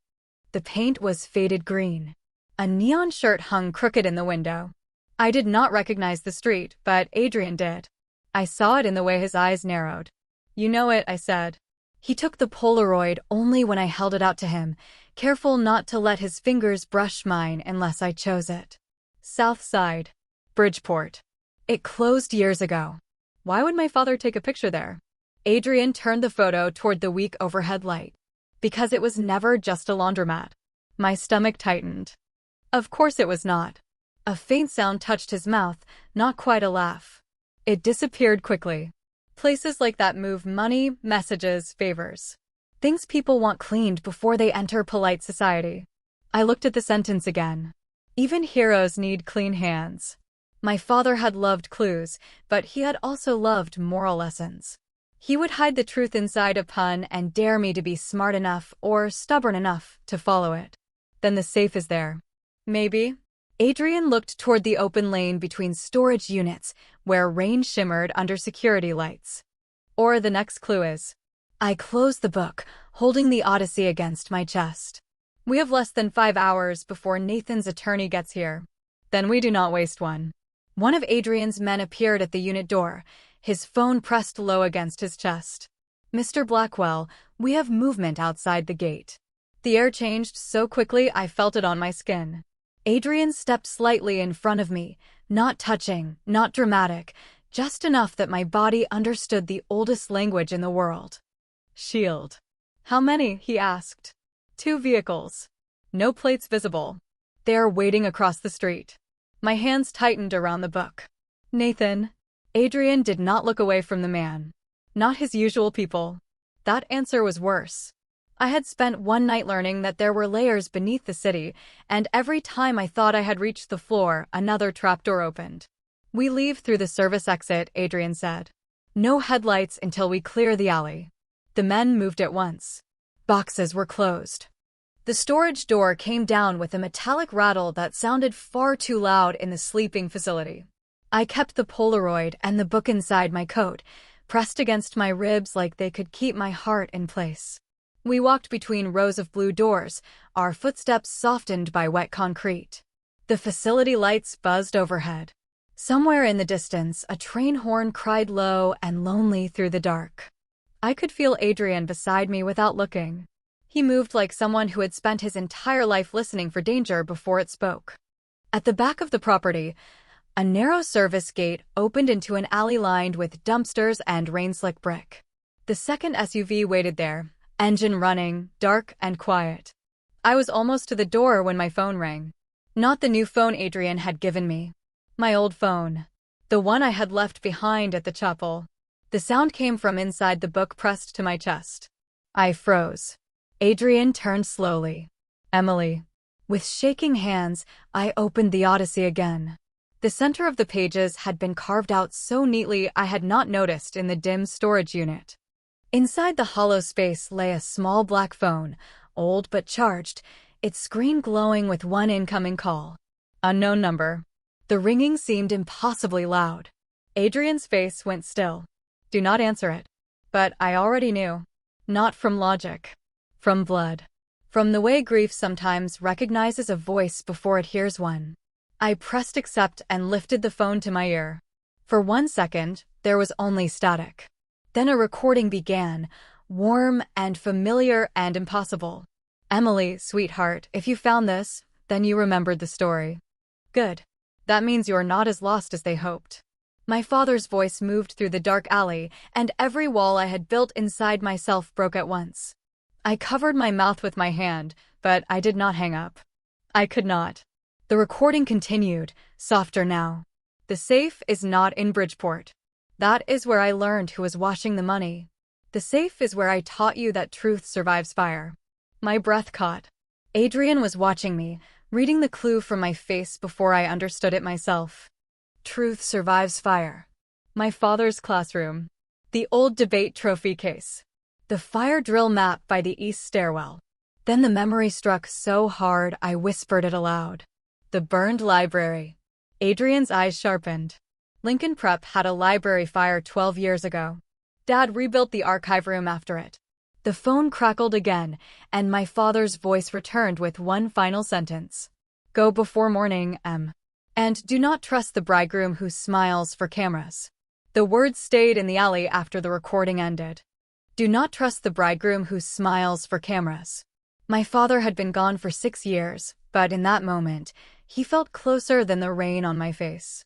The paint was faded green. A neon shirt hung crooked in the window. I did not recognize the street, but Adrian did. I saw it in the way his eyes narrowed. You know it, I said. He took the Polaroid only when I held it out to him, careful not to let his fingers brush mine unless I chose it. South Side. Bridgeport. It closed years ago. Why would my father take a picture there? Adrian turned the photo toward the weak overhead light. Because it was never just a laundromat. My stomach tightened. Of course it was not. A faint sound touched his mouth, not quite a laugh. It disappeared quickly. Places like that move money, messages, favors. Things people want cleaned before they enter polite society. I looked at the sentence again. Even heroes need clean hands. My father had loved clues, but he had also loved moral lessons. He would hide the truth inside a pun and dare me to be smart enough or stubborn enough to follow it. Then the safe is there. Maybe. Adrian looked toward the open lane between storage units, where rain shimmered under security lights. Or the next clue is. I closed the book, holding the Odyssey against my chest. We have less than 5 hours before Nathan's attorney gets here. Then we do not waste one. One of Adrian's men appeared at the unit door, his phone pressed low against his chest. Mr. Blackwell, we have movement outside the gate. The air changed so quickly I felt it on my skin. Adrian stepped slightly in front of me, not touching, not dramatic, just enough that my body understood the oldest language in the world. Shield. How many? He asked. 2 vehicles. No plates visible. They are waiting across the street. My hands tightened around the book. Nathan. Adrian did not look away from the man. Not his usual people. That answer was worse. I had spent one night learning that there were layers beneath the city, and every time I thought I had reached the floor, another trapdoor opened. We leave through the service exit, Adrian said. No headlights until we clear the alley. The men moved at once. Boxes were closed. The storage door came down with a metallic rattle that sounded far too loud in the sleeping facility. I kept the Polaroid and the book inside my coat, pressed against my ribs like they could keep my heart in place. We walked between rows of blue doors, our footsteps softened by wet concrete. The facility lights buzzed overhead. Somewhere in the distance, a train horn cried low and lonely through the dark. I could feel Adrian beside me without looking. He moved like someone who had spent his entire life listening for danger before it spoke. At the back of the property, a narrow service gate opened into an alley lined with dumpsters and rain-slick brick. The second SUV waited there, engine running, dark and quiet. I was almost to the door when my phone rang. Not the new phone Adrian had given me. My old phone. The one I had left behind at the chapel. The sound came from inside the book pressed to my chest. I froze. Adrian turned slowly. Emily. With shaking hands, I opened the Odyssey again. The center of the pages had been carved out so neatly I had not noticed in the dim storage unit. Inside the hollow space lay a small black phone, old but charged, its screen glowing with one incoming call. Unknown number. The ringing seemed impossibly loud. Adrian's face went still. Do not answer it. But I already knew. Not from logic. From blood. From the way grief sometimes recognizes a voice before it hears one. I pressed accept and lifted the phone to my ear. For 1 second, there was only static. Then a recording began, warm and familiar and impossible. Emily, sweetheart, if you found this, then you remembered the story. Good. That means you're not as lost as they hoped. My father's voice moved through the dark alley, and every wall I had built inside myself broke at once. I covered my mouth with my hand, but I did not hang up. I could not. The recording continued, softer now. The safe is not in Bridgeport. That is where I learned who was washing the money. The safe is where I taught you that truth survives fire. My breath caught. Adrian was watching me, reading the clue from my face before I understood it myself. Truth survives fire. My father's classroom. The old debate trophy case. The fire drill map by the east stairwell. Then the memory struck so hard I whispered it aloud. The burned library. Adrian's eyes sharpened. Lincoln Prep had a library fire 12 years ago. Dad rebuilt the archive room after it. The phone crackled again, and my father's voice returned with one final sentence. Go before morning, Em. And do not trust the bridegroom who smiles for cameras. The words stayed in the alley after the recording ended. Do not trust the bridegroom who smiles for cameras. My father had been gone for 6 years, but in that moment, he felt closer than the rain on my face.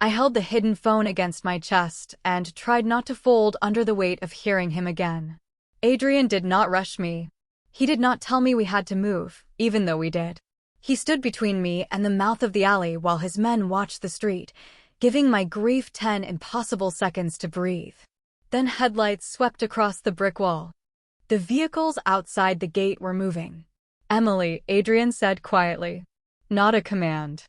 I held the hidden phone against my chest and tried not to fold under the weight of hearing him again. Adrian did not rush me. He did not tell me we had to move, even though we did. He stood between me and the mouth of the alley while his men watched the street, giving my grief 10 impossible seconds to breathe. Then headlights swept across the brick wall. The vehicles outside the gate were moving. Emily, Adrian said quietly. Not a command.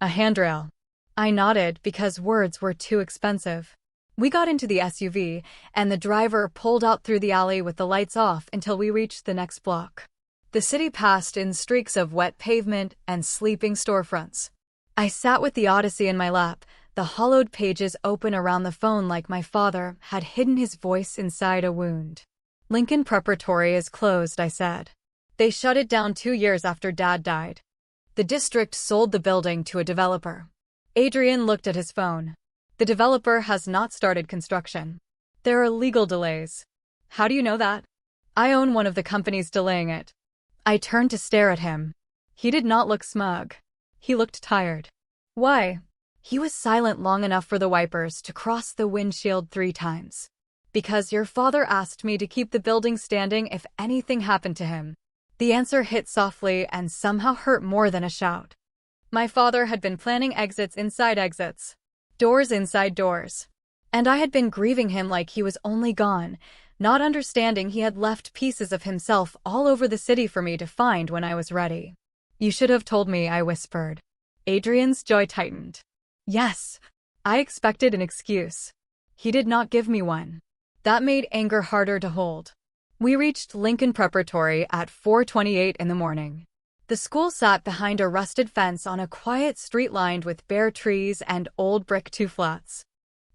A handrail. I nodded because words were too expensive. We got into the SUV, and the driver pulled out through the alley with the lights off until we reached the next block. The city passed in streaks of wet pavement and sleeping storefronts. I sat with the Odyssey in my lap, the hollowed pages open around the phone like my father had hidden his voice inside a wound. Lincoln Preparatory is closed, I said. They shut it down 2 years after Dad died. The district sold the building to a developer. Adrian looked at his phone. The developer has not started construction. There are legal delays. How do you know that? I own one of the companies delaying it. I turned to stare at him. He did not look smug. He looked tired. Why? He was silent long enough for the wipers to cross the windshield 3 times. Because your father asked me to keep the building standing if anything happened to him. The answer hit softly and somehow hurt more than a shout. My father had been planning exits inside exits. Doors inside doors. And I had been grieving him like he was only gone, not understanding he had left pieces of himself all over the city for me to find when I was ready. You should have told me, I whispered. Adrian's jaw tightened. Yes. I expected an excuse. He did not give me one. That made anger harder to hold. We reached Lincoln Preparatory at 4:28 in the morning. The school sat behind a rusted fence on a quiet street lined with bare trees and old brick 2-flats.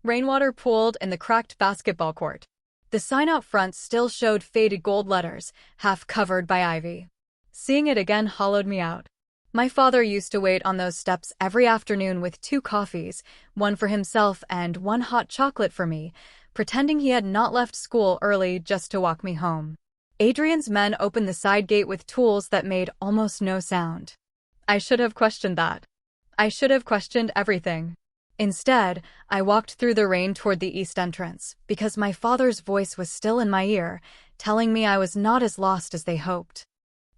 Rainwater pooled in the cracked basketball court. The sign out front still showed faded gold letters, half covered by ivy. Seeing it again hollowed me out. My father used to wait on those steps every afternoon with 2 coffees, one for himself and 1 hot chocolate for me, pretending he had not left school early just to walk me home. Adrian's men opened the side gate with tools that made almost no sound. I should have questioned that. I should have questioned everything. Instead, I walked through the rain toward the east entrance, because my father's voice was still in my ear, telling me I was not as lost as they hoped.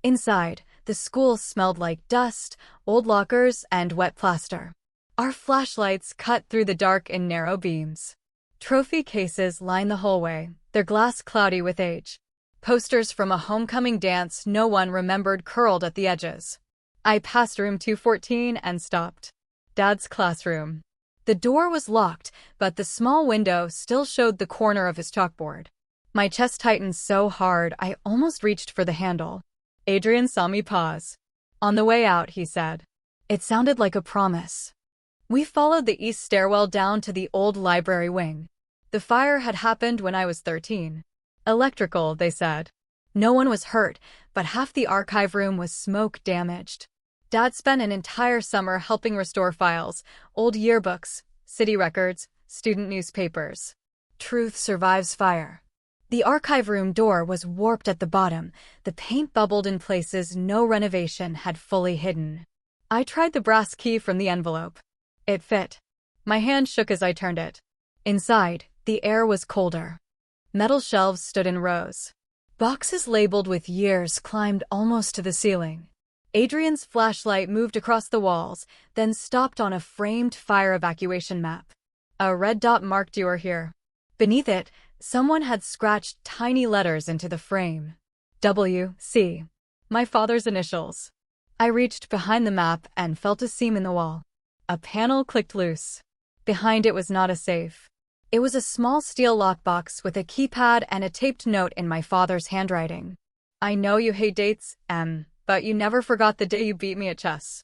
Inside, the school smelled like dust, old lockers, and wet plaster. Our flashlights cut through the dark in narrow beams. Trophy cases lined the hallway, their glass cloudy with age. Posters from a homecoming dance no one remembered curled at the edges. I passed room 214 and stopped. Dad's classroom. The door was locked, but the small window still showed the corner of his chalkboard. My chest tightened so hard I almost reached for the handle. Adrian saw me pause. On the way out, he said. It sounded like a promise. We followed the east stairwell down to the old library wing. The fire had happened when I was 13. Electrical, they said. No one was hurt, but half the archive room was smoke-damaged. Dad spent an entire summer helping restore files, old yearbooks, city records, student newspapers. Truth survives fire. The archive room door was warped at the bottom, the paint bubbled in places no renovation had fully hidden. I tried the brass key from the envelope. It fit. My hand shook as I turned it. Inside, the air was colder. Metal shelves stood in rows. Boxes labeled with years climbed almost to the ceiling. Adrian's flashlight moved across the walls, then stopped on a framed fire evacuation map. A red dot marked "You are here." Beneath it, someone had scratched tiny letters into the frame. W.C. My father's initials. I reached behind the map and felt a seam in the wall. A panel clicked loose. Behind it was not a safe. It was a small steel lockbox with a keypad and a taped note in my father's handwriting. "I know you hate dates, Em, but you never forgot the day you beat me at chess."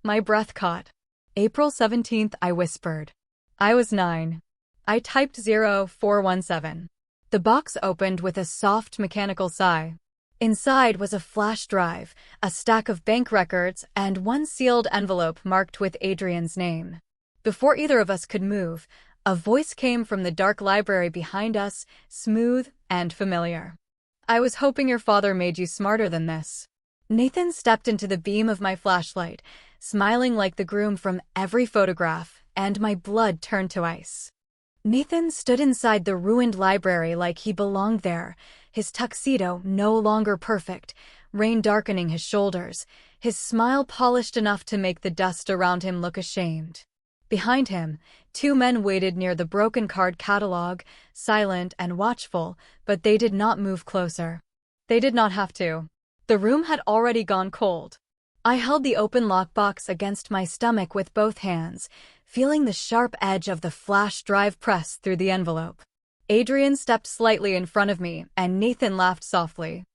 My breath caught. April 17th, I whispered. I was 9. I typed 0417. The box opened with a soft mechanical sigh. Inside was a flash drive, a stack of bank records, and one sealed envelope marked with Adrian's name. Before either of us could move, a voice came from the dark library behind us, smooth and familiar. "I was hoping your father made you smarter than this." Nathan stepped into the beam of my flashlight, smiling like the groom from every photograph, and my blood turned to ice. Nathan stood inside the ruined library like he belonged there, his tuxedo no longer perfect, rain darkening his shoulders, his smile polished enough to make the dust around him look ashamed. Behind him, 2 men waited near the broken card catalog, silent and watchful, but they did not move closer. They did not have to. The room had already gone cold. I held the open lockbox against my stomach with both hands, feeling the sharp edge of the flash drive press through the envelope. Adrian stepped slightly in front of me, and Nathan laughed softly.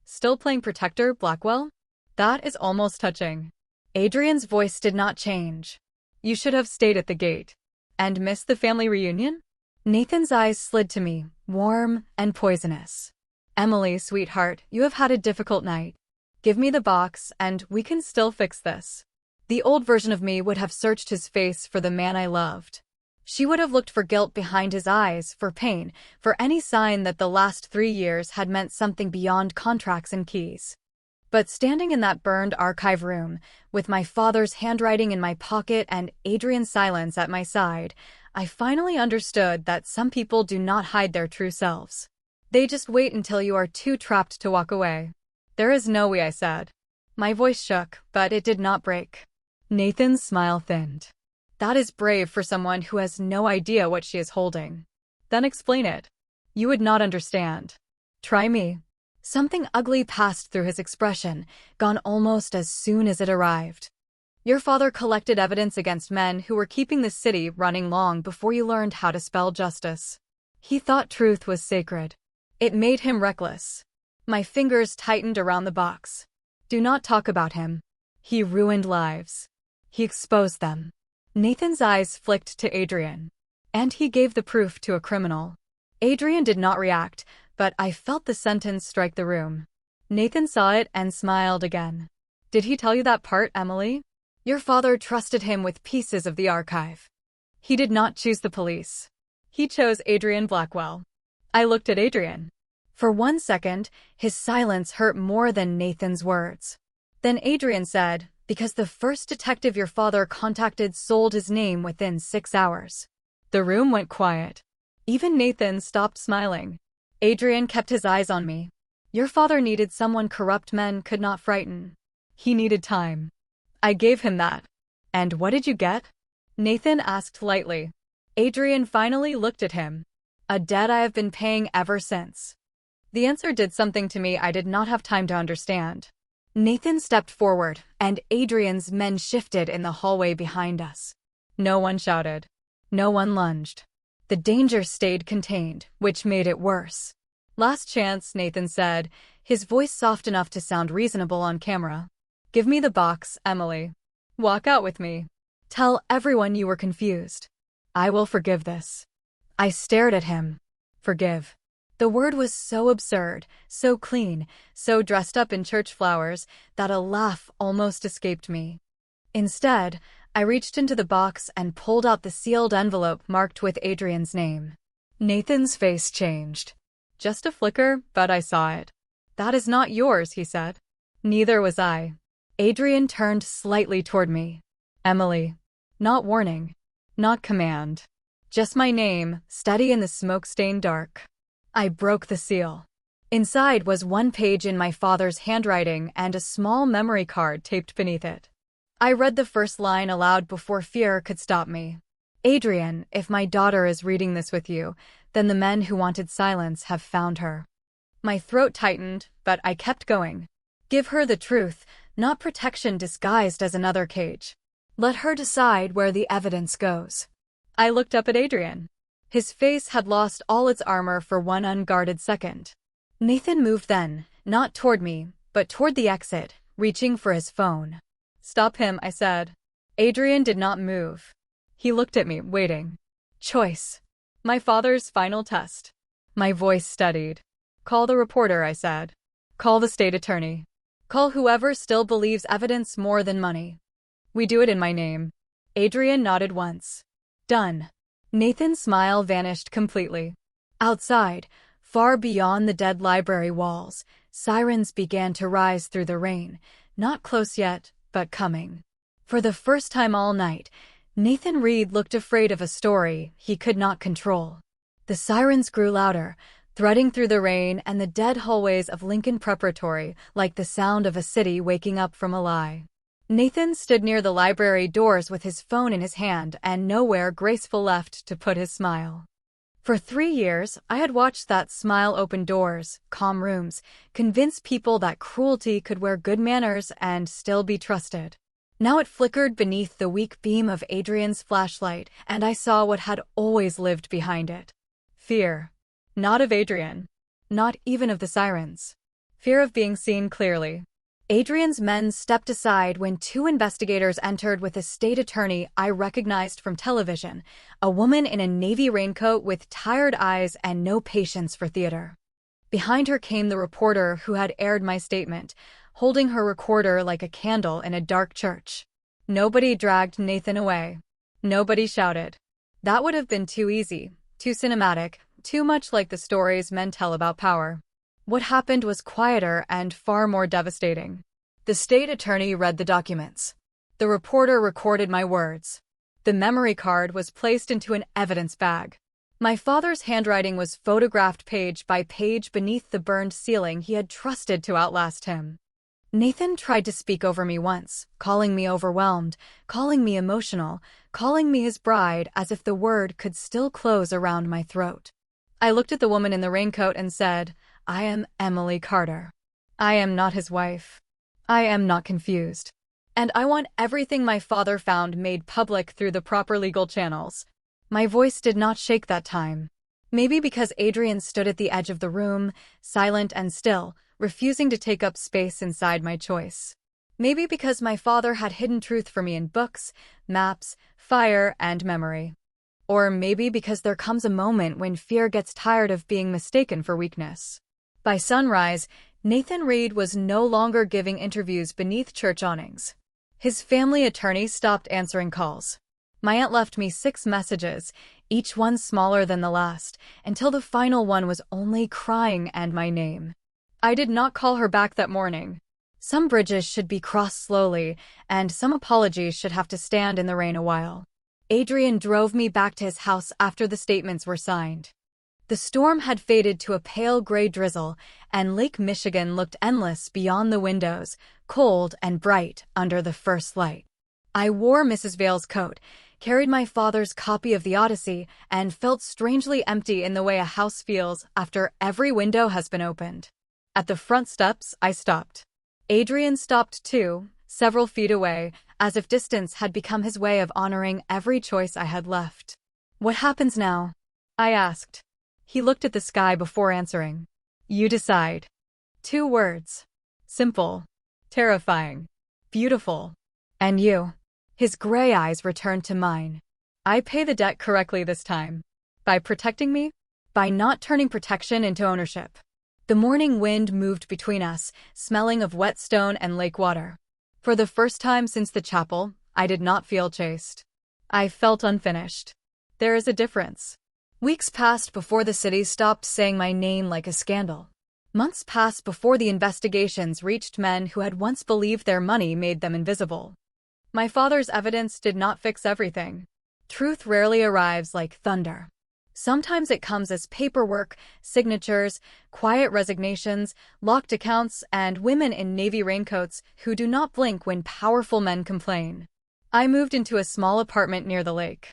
"Still playing Protector, Blackwell? That is almost touching." Adrian's voice did not change. "You should have stayed at the gate." "And missed the family reunion?" Nathan's eyes slid to me, warm and poisonous. "Emily, sweetheart, you have had a difficult night. Give me the box, and we can still fix this." The old version of me would have searched his face for the man I loved. She would have looked for guilt behind his eyes, for pain, for any sign that the last 3 years had meant something beyond contracts and keys. But standing in that burned archive room, with my father's handwriting in my pocket and Adrian's silence at my side, I finally understood that some people do not hide their true selves. They just wait until you are too trapped to walk away. "There is no way," I said. My voice shook, but it did not break. Nathan's smile thinned. "That is brave for someone who has no idea what she is holding." "Then explain it." "You would not understand." "Try me." Something ugly passed through his expression, gone almost as soon as it arrived. "Your father collected evidence against men who were keeping the city running long before you learned how to spell justice. He thought truth was sacred. It made him reckless." My fingers tightened around the box. "Do not talk about him. He ruined lives. He exposed them." Nathan's eyes flicked to Adrian. "And he gave the proof to a criminal." Adrian did not react, but I felt the sentence strike the room. Nathan saw it and smiled again. "Did he tell you that part, Emily? Your father trusted him with pieces of the archive. He did not choose the police. He chose Adrian Blackwell." I looked at Adrian. For 1 second, his silence hurt more than Nathan's words. Then Adrian said, "Because the first detective your father contacted sold his name within 6 hours." The room went quiet. Even Nathan stopped smiling. Adrian kept his eyes on me. "Your father needed someone corrupt men could not frighten. He needed time. I gave him that." "And what did you get?" Nathan asked lightly. Adrian finally looked at him. "A debt I have been paying ever since." The answer did something to me I did not have time to understand. Nathan stepped forward, and Adrian's men shifted in the hallway behind us. No one shouted. No one lunged. The danger stayed contained, which made it worse. "Last chance," Nathan said, his voice soft enough to sound reasonable on camera. "Give me the box, Emily. Walk out with me. Tell everyone you were confused. I will forgive this." I stared at him. Forgive. The word was so absurd, so clean, so dressed up in church flowers, that a laugh almost escaped me. Instead, I reached into the box and pulled out the sealed envelope marked with Adrian's name. Nathan's face changed. Just a flicker, but I saw it. That is not yours, he said. Neither was I. Adrian turned slightly toward me. Emily. Not warning. Not command. Just my name, steady in the smoke-stained dark. I broke the seal. Inside was one page in my father's handwriting and a small memory card taped beneath it. I read the first line aloud before fear could stop me. Adrian, if my daughter is reading this with you, then the men who wanted silence have found her. My throat tightened, but I kept going. Give her the truth, not protection disguised as another cage. Let her decide where the evidence goes. I looked up at Adrian. His face had lost all its armor for one unguarded second. Nathan moved then, not toward me, but toward the exit, reaching for his phone. Stop him, I said. Adrian did not move. He looked at me, waiting. Choice. My father's final test. My voice steadied. Call the reporter, I said. Call the state attorney. Call whoever still believes evidence more than money. We do it in my name. Adrian nodded once. Done. Nathan's smile vanished completely. Outside, far beyond the dead library walls, sirens began to rise through the rain, not close yet, but coming. For the first time all night, Nathan Reed looked afraid of a story he could not control. The sirens grew louder, threading through the rain and the dead hallways of Lincoln Preparatory like the sound of a city waking up from a lie. Nathan stood near the library doors with his phone in his hand and nowhere graceful left to put his smile. For 3 years, I had watched that smile open doors, calm rooms, convince people that cruelty could wear good manners and still be trusted. Now it flickered beneath the weak beam of Adrian's flashlight, and I saw what had always lived behind it. Fear. Not of Adrian. Not even of the sirens. Fear of being seen clearly. Adrian's men stepped aside when 2 investigators entered with a state attorney I recognized from television, a woman in a navy raincoat with tired eyes and no patience for theater. Behind her came the reporter who had aired my statement, holding her recorder like a candle in a dark church. Nobody dragged Nathan away. Nobody shouted. That would have been too easy, too cinematic, too much like the stories men tell about power. What happened was quieter and far more devastating. The state attorney read the documents. The reporter recorded my words. The memory card was placed into an evidence bag. My father's handwriting was photographed page by page beneath the burned ceiling he had trusted to outlast him. Nathan tried to speak over me once, calling me overwhelmed, calling me emotional, calling me his bride as if the word could still close around my throat. I looked at the woman in the raincoat and said, I am Emily Carter. I am not his wife. I am not confused. And I want everything my father found made public through the proper legal channels. My voice did not shake that time. Maybe because Adrian stood at the edge of the room, silent and still, refusing to take up space inside my choice. Maybe because my father had hidden truth for me in books, maps, fire, and memory. Or maybe because there comes a moment when fear gets tired of being mistaken for weakness. By sunrise, Nathan Reed was no longer giving interviews beneath church awnings. His family attorney stopped answering calls. My aunt left me 6 messages, each one smaller than the last, until the final one was only crying and my name. I did not call her back that morning. Some bridges should be crossed slowly, and some apologies should have to stand in the rain a while. Adrian drove me back to his house after the statements were signed. The storm had faded to a pale gray drizzle, and Lake Michigan looked endless beyond the windows, cold and bright under the first light. I wore Mrs. Vale's coat, carried my father's copy of the Odyssey, and felt strangely empty in the way a house feels after every window has been opened. At the front steps, I stopped. Adrian stopped too, several feet away, as if distance had become his way of honoring every choice I had left. What happens now? I asked. He looked at the sky before answering. You decide. 2 words. Simple. Terrifying. Beautiful. And you? His gray eyes returned to mine. I pay the debt correctly this time. By protecting me? By not turning protection into ownership. The morning wind moved between us, smelling of wet stone and lake water. For the first time since the chapel, I did not feel chased. I felt unfinished. There is a difference. Weeks passed before the city stopped saying my name like a scandal. Months passed before the investigations reached men who had once believed their money made them invisible. My father's evidence did not fix everything. Truth rarely arrives like thunder. Sometimes it comes as paperwork, signatures, quiet resignations, locked accounts, and women in navy raincoats who do not blink when powerful men complain. I moved into a small apartment near the lake.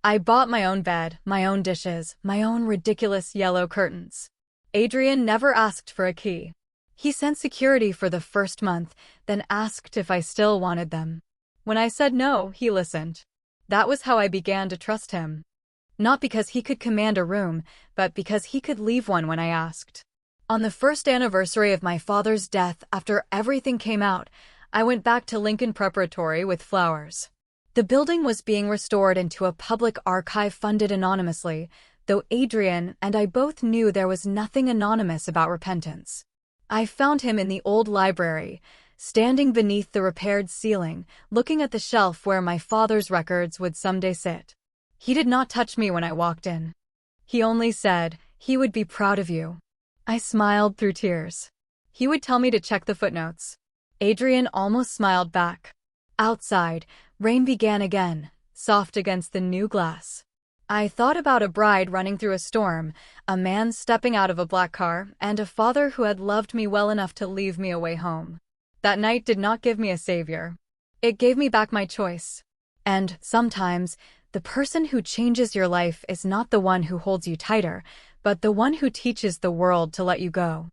I bought my own bed, my own dishes, my own ridiculous yellow curtains. Adrian never asked for a key. He sent security for the first month, then asked if I still wanted them. When I said no, he listened. That was how I began to trust him. Not because he could command a room, but because he could leave one when I asked. On the first anniversary of my father's death, after everything came out, I went back to Lincoln Preparatory with flowers. The building was being restored into a public archive funded anonymously, though Adrian and I both knew there was nothing anonymous about repentance. I found him in the old library, standing beneath the repaired ceiling, looking at the shelf where my father's records would someday sit. He did not touch me when I walked in. He only said, "He would be proud of you." I smiled through tears. He would tell me to check the footnotes. Adrian almost smiled back. Outside, rain began again, soft against the new glass. I thought about a bride running through a storm, a man stepping out of a black car, and a father who had loved me well enough to leave me away home. That night did not give me a savior. It gave me back my choice. And sometimes, the person who changes your life is not the one who holds you tighter, but the one who teaches the world to let you go.